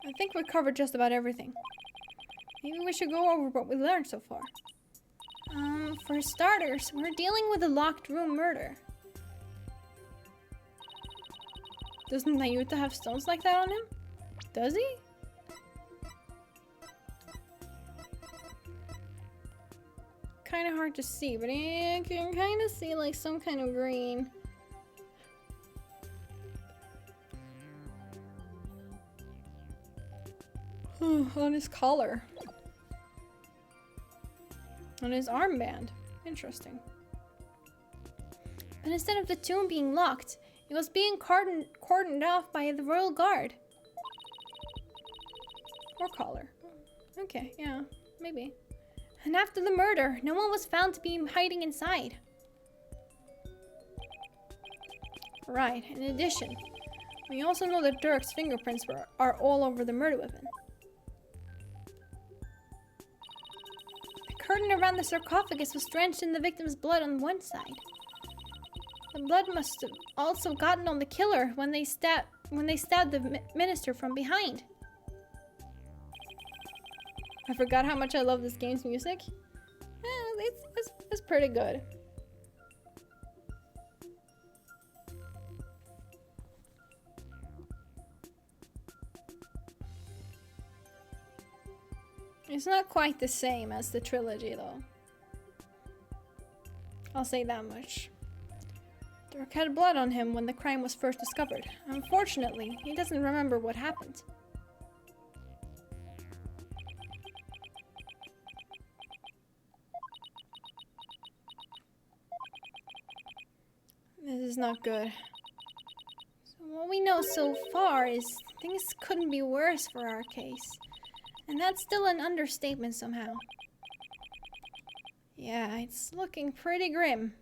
I think we covered just about everything. Maybe we should go over what we learned so far. For starters, we're dealing with a locked room murder. Doesn't Nayuta have stones like that on him? Does he? Kind of hard to see, but I can kind of see like some kind of green. On his collar. On his armband. Interesting. But instead of the tomb being locked, it was being cordoned off by the royal guard. Or collar. Okay, yeah, maybe. And after the murder, no one was found to be hiding inside. Right, in addition, we also know that DHURKE's fingerprints are all over the murder weapon. The curtain around the sarcophagus was drenched in the victim's blood on one side. The blood must have also gotten on the killer when they stabbed the minister from behind. I forgot how much I love this game's music. It's pretty good. It's not quite the same as the trilogy, though. I'll say that much. DHURKE had blood on him when the crime was first discovered. Unfortunately, he doesn't remember what happened. This is not good. So what we know so far is things couldn't be worse for our case. And that's still an understatement somehow. Yeah, it's looking pretty grim.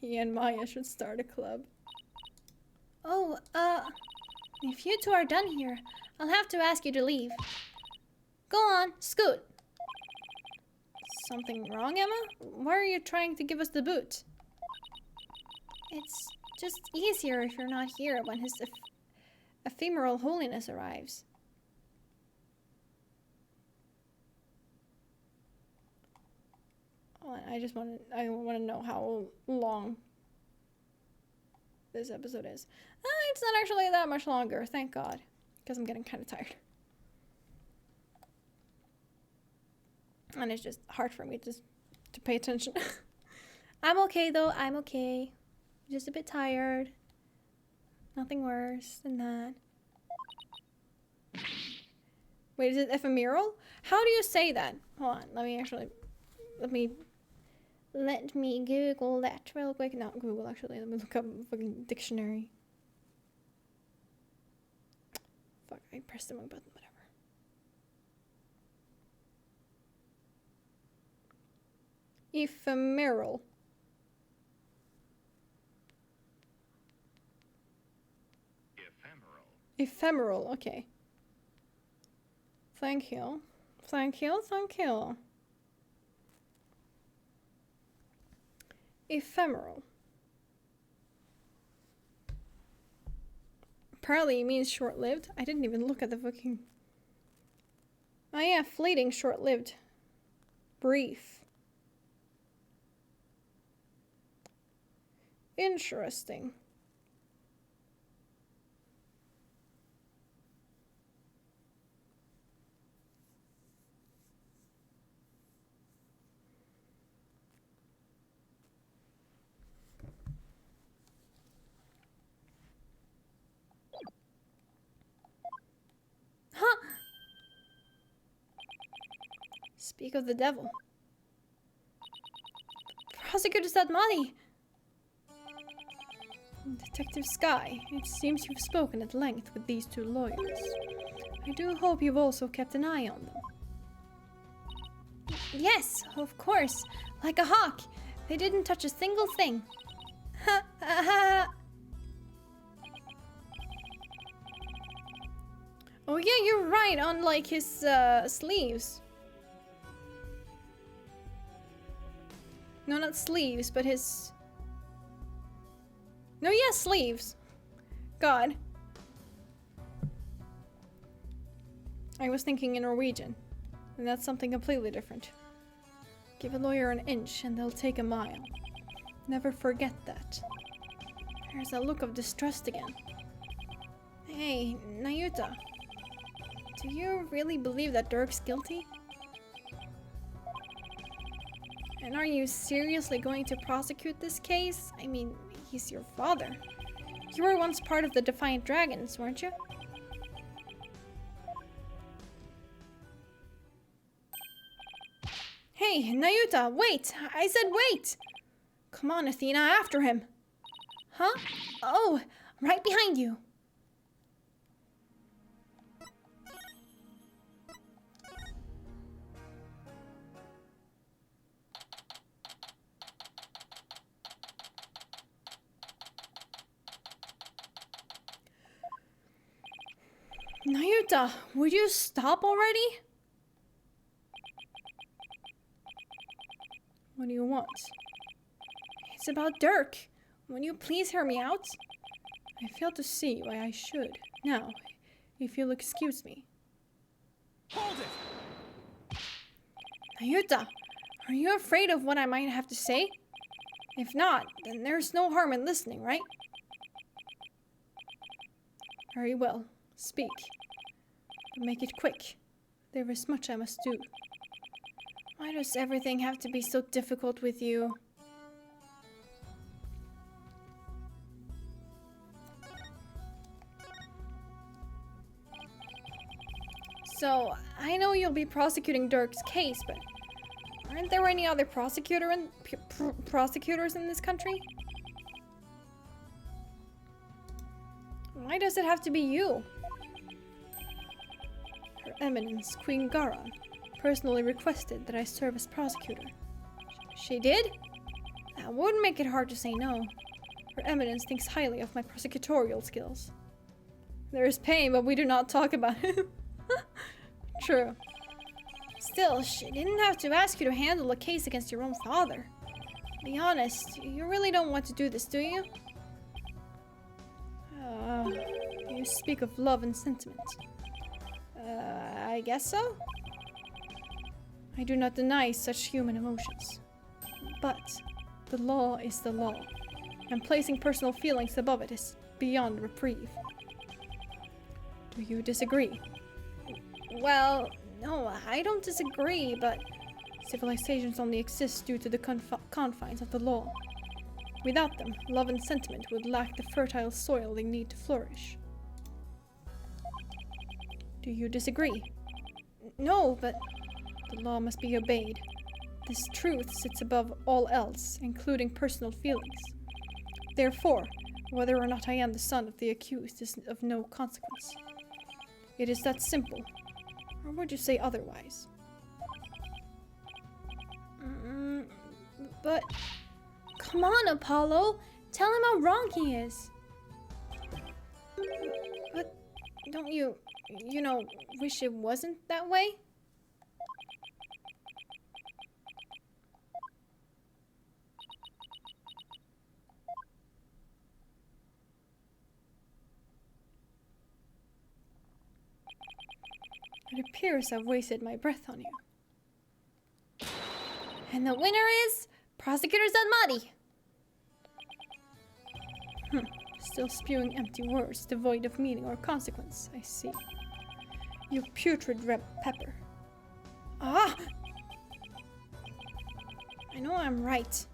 He and Maya should start a club. Oh, if you two are done here, I'll have to ask you to leave. Go on, scoot. Something wrong, Emma? Why are you trying to give us the boot? It's just easier if you're not here when his ephemeral holiness arrives. I want to know how long this episode is. It's not actually that much longer, thank God, because I'm getting kind of tired. And it's just hard for me to pay attention. I'm okay though, I'm okay. Just a bit tired. Nothing worse than that. Wait, is it ephemeral? How do you say that? Hold on, let me Google that real quick. Not Google, actually. Let me look up a fucking dictionary. Fuck, I pressed the wrong button, whatever. Ephemeral. Ephemeral, okay. Thank you. Thank you, thank you. Ephemeral. Apparently it means short-lived. I didn't even look at the fucking... Oh yeah, fleeting, short-lived. Brief. Interesting. Huh? Speak of the devil. Prosecutor Sadmani! Detective Sky, it seems you've spoken at length with these two lawyers. I do hope you've also kept an eye on them. Yes, of course. Like a hawk. They didn't touch a single thing. Ha ha ha. Oh yeah, you're right, on like his sleeves. No, not sleeves, but his... No, yeah, sleeves. God. I was thinking in Norwegian, and that's something completely different. Give a lawyer an inch and they'll take a mile. Never forget that. There's a look of distrust again. Hey, Nayuta. Do you really believe that Dirk's guilty? And are you seriously going to prosecute this case? I mean, he's your father. You were once part of the Defiant Dragons, weren't you? Hey, Nayuta, wait! I said wait! Come on, Athena, after him! Huh? Oh, right behind you. Nayuta, would you stop already? What do you want? It's about Dirk. Will you please hear me out? I fail to see why I should. Now, if you'll excuse me. Hold it! Nayuta, are you afraid of what I might have to say? If not, then there's no harm in listening, right? Very well. Speak. But make it quick. There is much I must do. Why does everything have to be so difficult with you? So, I know you'll be prosecuting Dirk's case, but aren't there any other prosecutors in this country? Why does it have to be you? Her Eminence, Queen Garan, personally requested that I serve as prosecutor. She did? That would make it hard to say no. Her Eminence thinks highly of my prosecutorial skills. There is pain, but we do not talk about it. True. Still, she didn't have to ask you to handle a case against your own father. Be honest, you really don't want to do this, do you? You speak of love and sentiment. I guess so? I do not deny such human emotions. But the law is the law, and placing personal feelings above it is beyond reprieve. Do you disagree? Well, no, I don't disagree, but civilizations only exist due to the confines of the law. Without them, love and sentiment would lack the fertile soil they need to flourish. Do you disagree? No, but the law must be obeyed. This truth sits above all else, including personal feelings. Therefore, whether or not I am the son of the accused is of no consequence. It is that simple. Or would you say otherwise? But come on, Apollo. Tell him how wrong he is. But don't you wish it wasn't that way? It appears I've wasted my breath on you. And the winner is Prosecutor Zanmati. Still spewing empty words devoid of meaning or consequence, I see. You putrid red pepper. Ah! I know I'm right.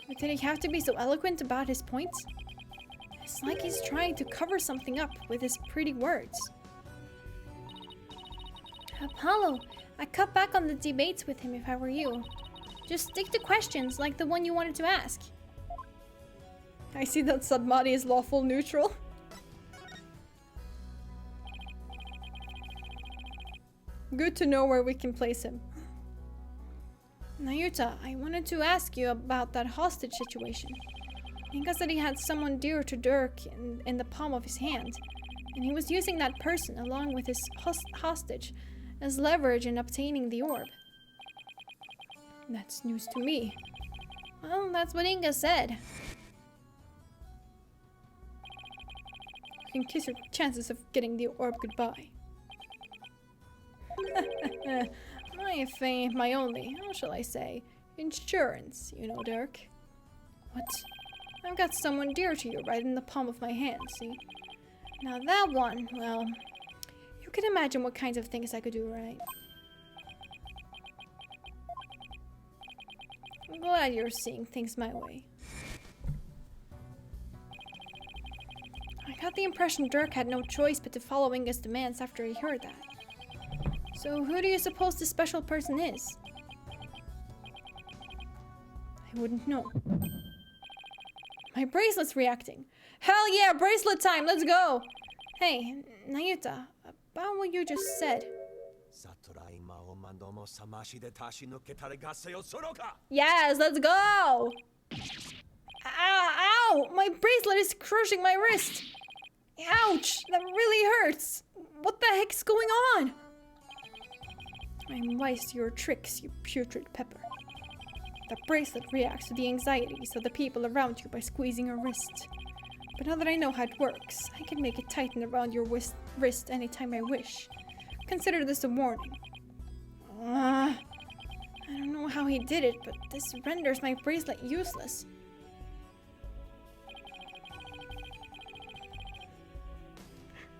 But did he have to be so eloquent about his points? It's like he's trying to cover something up with his pretty words. Apollo, I'd cut back on the debates with him if I were you. Just stick to questions like the one you wanted to ask. I see that Zanmati is lawful neutral. Good to know where we can place him. Nayuta, I wanted to ask you about that hostage situation. Inga said he had someone dear to DHURKE in the palm of his hand, and he was using that person along with his hostage as leverage in obtaining the orb. That's news to me. Well, that's what Inga said. You can kiss your chances of getting the orb goodbye. My fame, my only, how shall I say, insurance, you know, DHURKE. What? I've got someone dear to you right in the palm of my hand, see? Now that one, well, you can imagine what kinds of things I could do, right? I'm glad you're seeing things my way. I got the impression DHURKE had no choice but to follow Inga's demands after he heard that. So who do you suppose this special person is? I wouldn't know. My bracelet's reacting. Hell yeah, bracelet time, let's go! Hey, Nayuta, about what you just said. Yes, let's go! Ow, ow! My bracelet is crushing my wrist! Ouch! That really hurts! What the heck's going on? I'm wise to your tricks, you putrid pepper. The bracelet reacts to the anxieties of the people around you by squeezing your wrist. But now that I know how it works, I can make it tighten around your wrist anytime I wish. Consider this a warning. I don't know how he did it, but this renders my bracelet useless.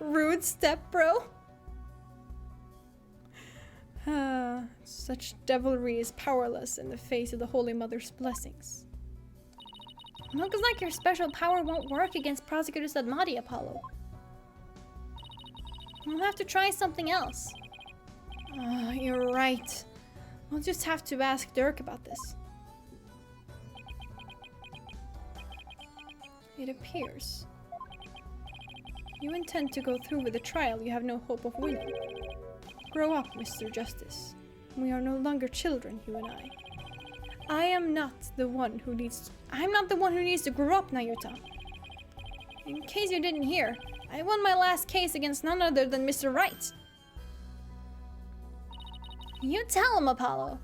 Rude step, bro. Such devilry is powerless in the face of the Holy Mother's blessings. Looks like your special power won't work against Prosecutor Zanmati, Apollo. We'll have to try something else. You're right. We'll just have to ask DHURKE about this. It appears you intend to go through with a trial you have no hope of winning. Grow up, Mr. Justice. We are no longer children, you and I. I'm not the one who needs to grow up, Nayuta. In case you didn't hear, I won my last case against none other than Mr. Right. You tell him, Apollo.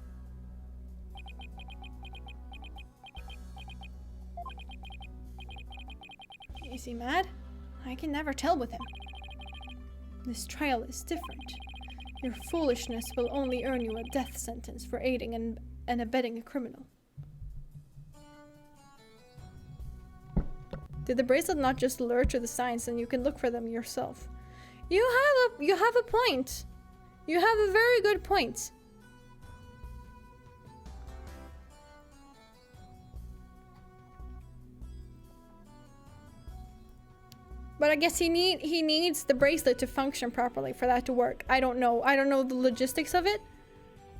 Is he mad? I can never tell with him. This trial is different. Your foolishness will only earn you a death sentence for aiding and abetting a criminal. Did the bracelet not just alert to the signs and you can look for them yourself? You have a point. You have a very good point. But I guess he needs the bracelet to function properly for that to work. I don't know. I don't know the logistics of it.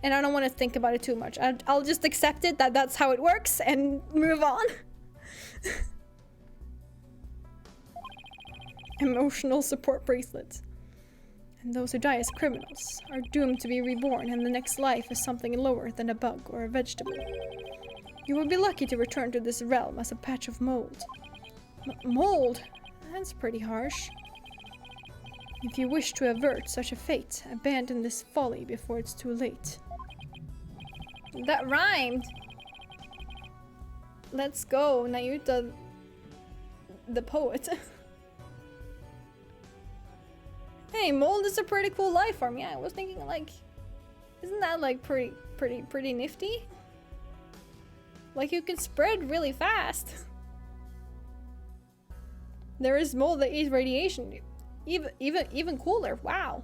And I don't want to think about it too much. I'll just accept it that that's how it works and move on. Emotional support bracelets. And those who die as criminals are doomed to be reborn in the next life as something lower than a bug or a vegetable. You will be lucky to return to this realm as a patch of mold. Mold? That's pretty harsh. If you wish to avert such a fate, abandon this folly before it's too late. That rhymed! Let's go, Nayuta the poet. Hey, mold is a pretty cool life form. Yeah, I was thinking like, isn't that like pretty nifty? Like you can spread really fast. There is mold that eats radiation. Even cooler. Wow.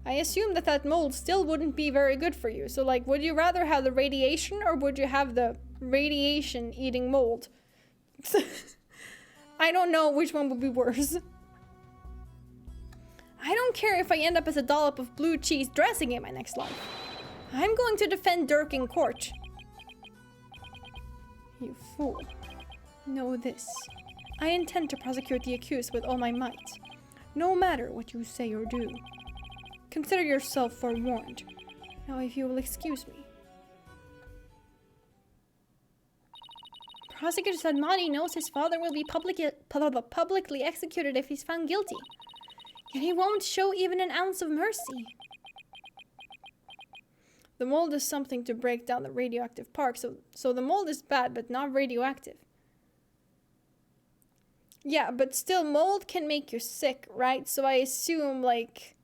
I assume that mold still wouldn't be very good for you. So like, would you rather have the radiation or would you have the radiation eating mold? I don't know which one would be worse. I don't care if I end up as a dollop of blue cheese dressing in my next life. I'm going to defend DHURKE in court. You fool. Know this. I intend to prosecute the accused with all my might, no matter what you say or do. Consider yourself forewarned. Now if you will excuse me. Prosecutor Sadmani knows his father will be publicly executed if he's found guilty. Yet he won't show even an ounce of mercy. The mold is something to break down the radioactive park, so the mold is bad but not radioactive. Yeah, but still mold can make you sick, right? So I assume like...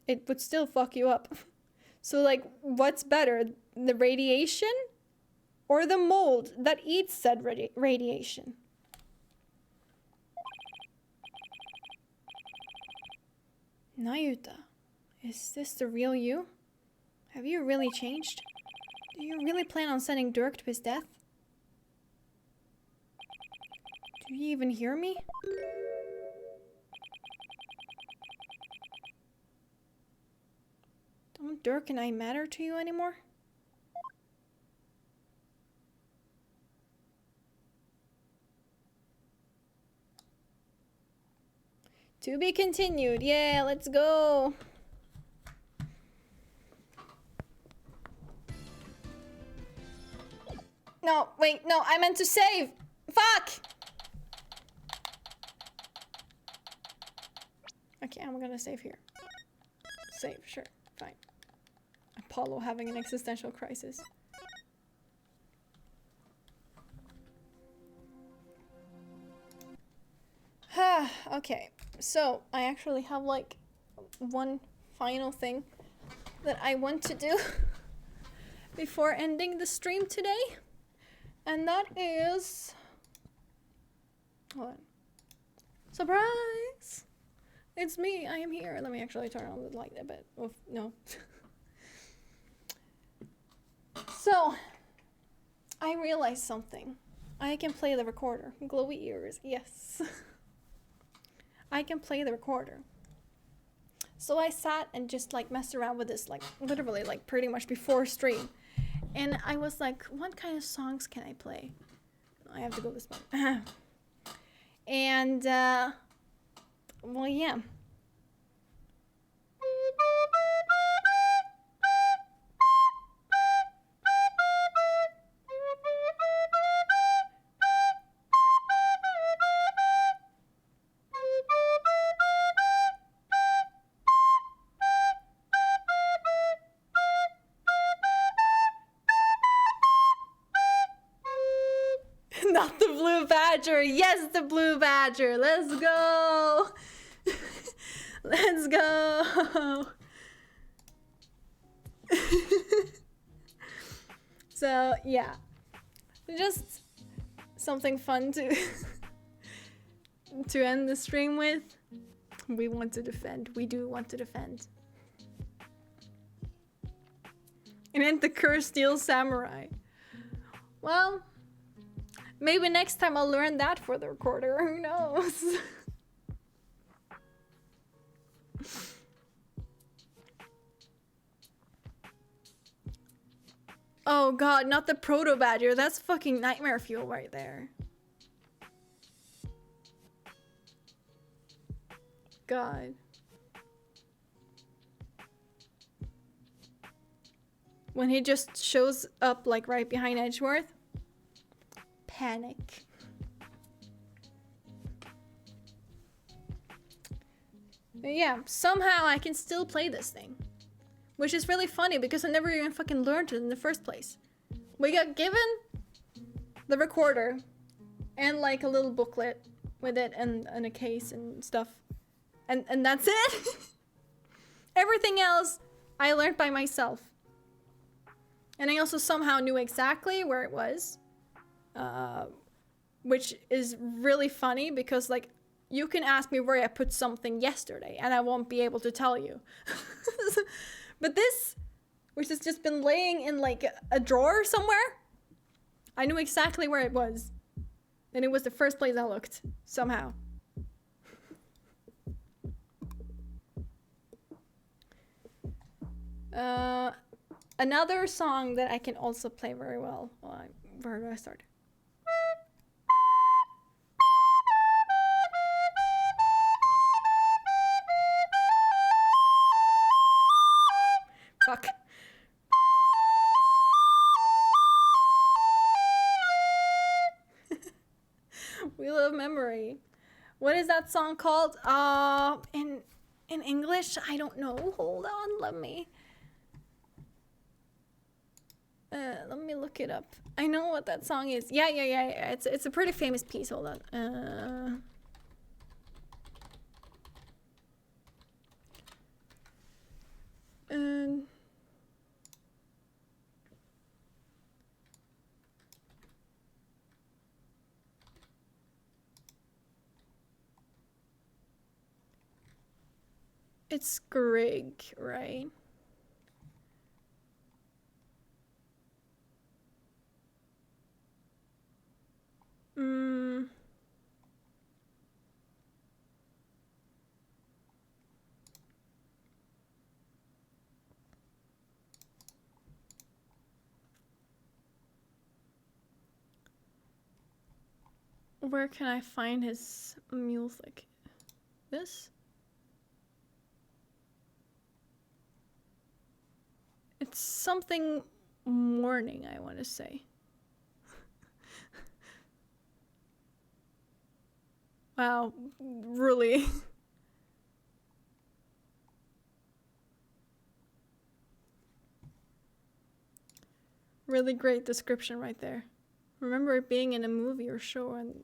it would still fuck you up. So like, what's better? The radiation? Or the mold that eats said radiation? Nayuta, is this the real you? Have you really changed? Do you really plan on sending DHURKE to his death? Do you even hear me? Don't DHURKE and I matter to you anymore? To be continued. Yeah, let's go. No, wait, no, I meant to save. Fuck! Okay, I'm gonna save here. Save, sure, fine. Apollo having an existential crisis. Okay, so I actually have like one final thing that I want to do before ending the stream today, and that is, hold on, surprise! It's me, I am here. Let me actually turn on the light a bit. Oh, no. So, I realized something. I can play the recorder. Glowy ears, yes. I can play the recorder. So I sat and just like messed around with this, like literally like pretty much before stream. And I was like, what kind of songs can I play? I have to go this way. And, well, yeah. Not the blue badger. Yes, the blue badger. Let's go. Let's go. So, yeah. Just something fun to to end the stream with. We want to defend. We do want to defend. And then the cursed steel samurai. Well, maybe next time I'll learn that for the recorder. Who knows? Oh god, not the proto badger. That's fucking nightmare fuel right there. God. When he just shows up like right behind Edgeworth. Panic. But yeah, somehow I can still play this thing. Which is really funny because I never even fucking learned it in the first place. We got given the recorder and like a little booklet with it and a case and stuff. And that's it. Everything else I learned by myself. And I also somehow knew exactly where it was. Which is really funny because like you can ask me where I put something yesterday and I won't be able to tell you. But this, which has just been laying in like a drawer somewhere, I knew exactly where it was. And it was the first place I looked, somehow. Another song that I can also play very well. Where do I start? Fuck. Wheel of Memory. What is that song called? In English, I don't know. Hold on, let me look it up. I know what that song is. Yeah. It's a pretty famous piece. Hold on. It's Greg, right? Where can I find his music? This? It's something morning, I want to say. Wow, really? Really great description right there. Remember it being in a movie or show and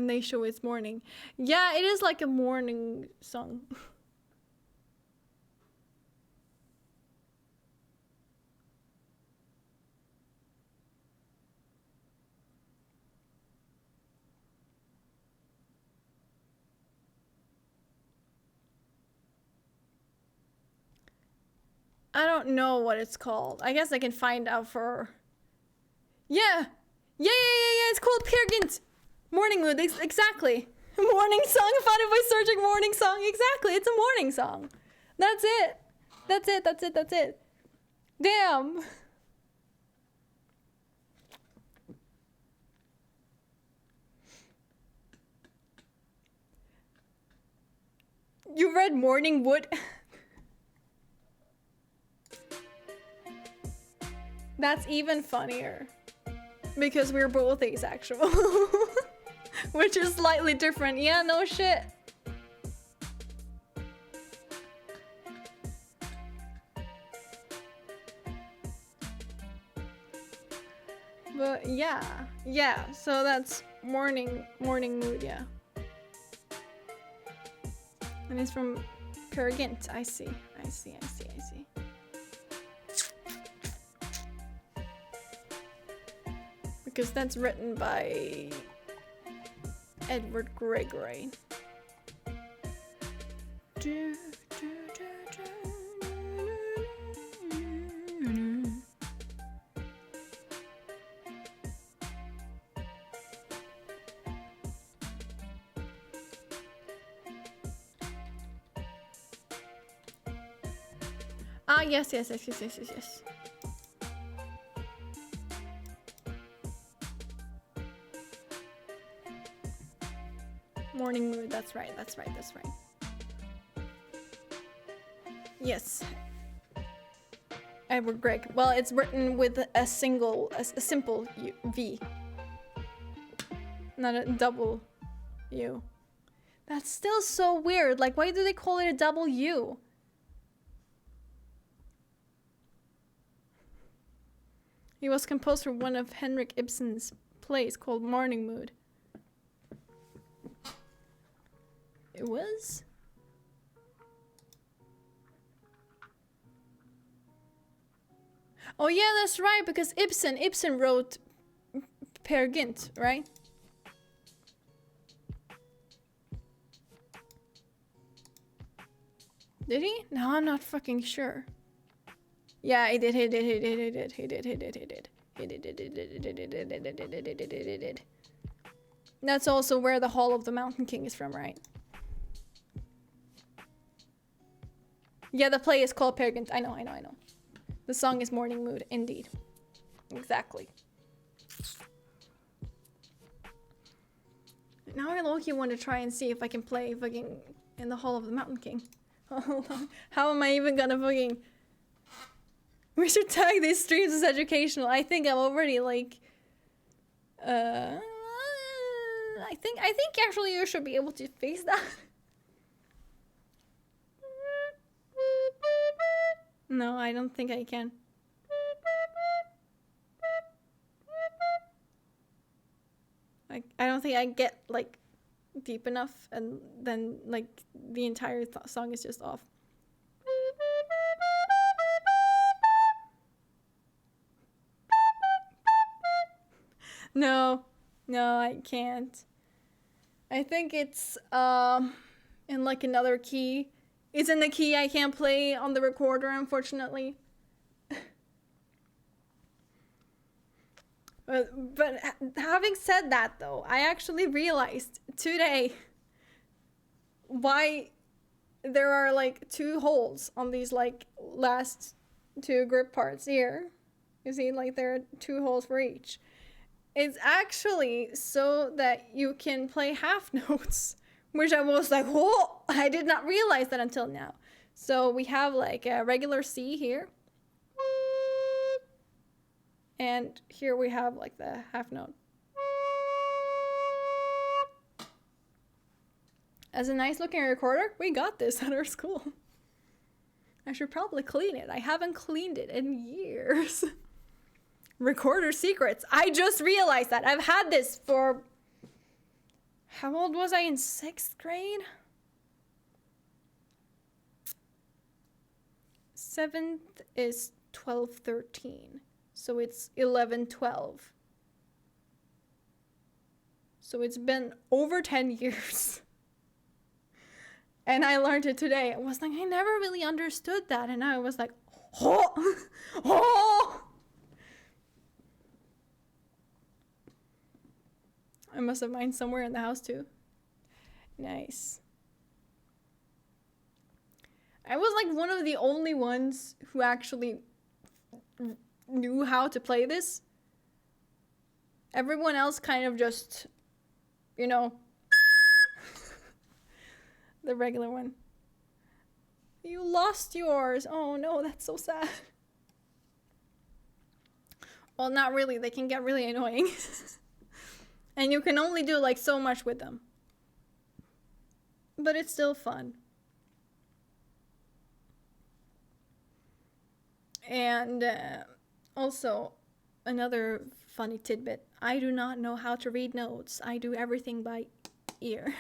they show it's morning. Yeah, it is like a morning song. I don't know what it's called. I guess I can find out for... Yeah! Yeah, it's called Peer Gynt! Morning Mood, exactly. Morning song, I found it by searching morning song. Exactly, it's a morning song. That's it. That's it. Damn! You read Morning Wood? That's even funnier. Because we're both asexual. Which is slightly different. Yeah, no shit. But yeah, so that's morning mood, yeah. And it's from Peer Gynt. I see. Because that's written by Edward Gregory. Ah, yes. Morning mood, that's right, that's right, that's right. Yes. Edward Greg. Well, it's written with a simple V. Not a double U. That's still so weird. Like, why do they call it a double U? He was composed for one of Henrik Ibsen's plays called Morning Mood. It was? Oh yeah, that's right, because Ibsen wrote Peer Gynt, right? Did he? No, I'm not fucking sure. Yeah, he did. That's also where the Hall of the Mountain King is from, right? Yeah, the play is called Peer Gynt. I know. The song is Morning Mood, indeed. Exactly. Now I low-key want to try and see if I can play fucking in the Hall of the Mountain King. How am I even gonna fucking... We should tag these streams as educational. I think I'm already like... I think actually you should be able to face that. No, I don't think I can. I don't think I get like deep enough, and then like the entire song is just off. No, I can't. I think it's in like another key. It's in the key I can't play on the recorder, unfortunately. But having said that, though, I actually realized today why there are like 2 holes on these like last 2 grip parts here. You see, like there are 2 holes for each. It's actually so that you can play half notes, which I was like, whoa, I did not realize that until now. So we have like a regular C here. And here we have like the half note. As a nice looking recorder, we got this at our school. I should probably clean it. I haven't cleaned it in years. Recorder secrets. I just realized that. I've had this for... How old was I in 6th grade? 7th is 12, 13. So it's 11, 12. So it's been over 10 years. And I learned it today. I was like, I never really understood that. And I was like, oh, oh. I must have mine somewhere in the house too. Nice. I was like one of the only ones who actually knew how to play this. Everyone else kind of just, you know, the regular one. You lost yours. Oh no, that's so sad. Well, not really. They can get really annoying. And you can only do like so much with them. But it's still fun. And also, another funny tidbit. I do not know how to read notes. I do everything by ear.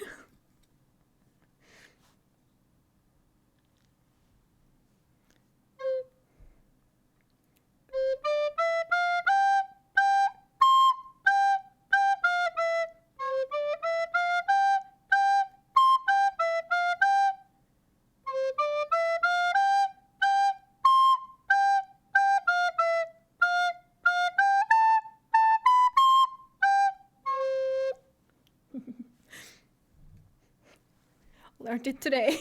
Learned it today.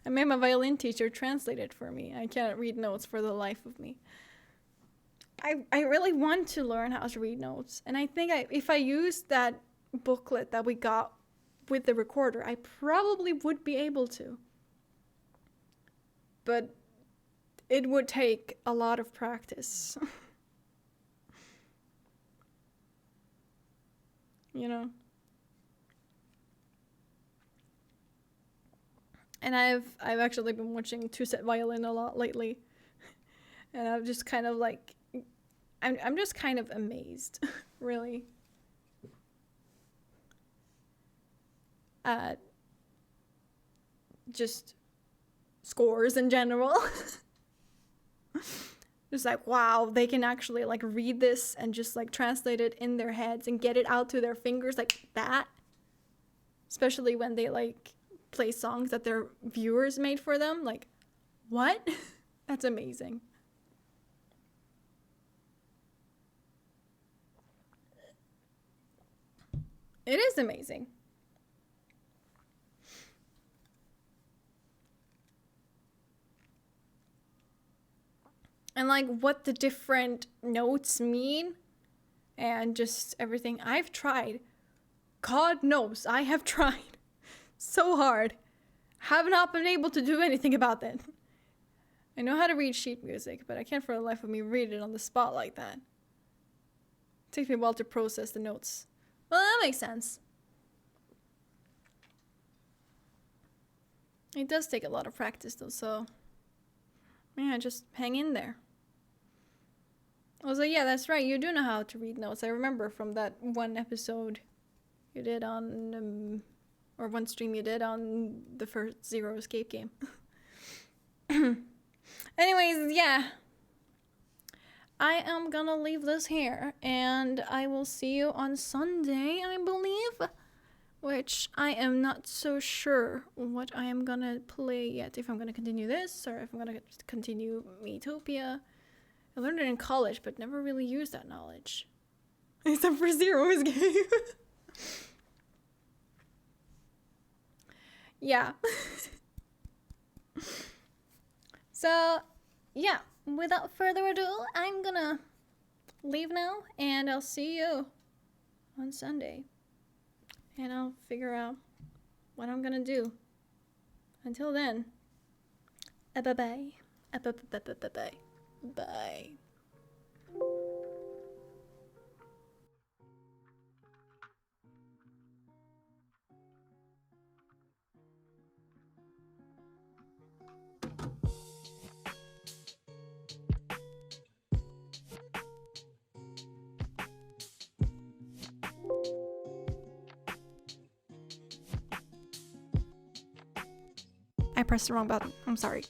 I made my violin teacher translate it for me. I cannot read notes for the life of me. I really want to learn how to read notes. And I think if I use that booklet that we got with the recorder, I probably would be able to. But it would take a lot of practice. You know? And I've actually been watching two-set violin a lot lately. And I'm just kind of like, I'm just kind of amazed, really. At just scores in general. Just like, wow, they can actually like read this and just like translate it in their heads and get it out to their fingers like that. Especially when they like play songs that their viewers made for them. Like, what? That's amazing. It is amazing. And like what the different notes mean and just everything. I've tried. God knows I have tried so hard. Have not been able to do anything about that. I know how to read sheet music, but I can't for the life of me read it on the spot like that. It takes me a while to process the notes. Well, that makes sense. It does take a lot of practice though, so yeah, just hang in there. I was like, yeah, that's right, you do know how to read notes. I remember from that one episode you did on, or one stream you did on the first Zero Escape game. Anyways, yeah. I am gonna leave this here, and I will see you on Sunday, I believe. Which I am not so sure what I am gonna play yet. If I'm gonna continue this, or if I'm gonna continue Metopia. I learned it in college, but never really used that knowledge. Except for Zero Escape. Yeah. So, yeah. Without further ado, I'm gonna leave now, and I'll see you on Sunday. And I'll figure out what I'm gonna do. Until then, bye-bye. Bye-bye. Bye. I pressed the wrong button. I'm sorry.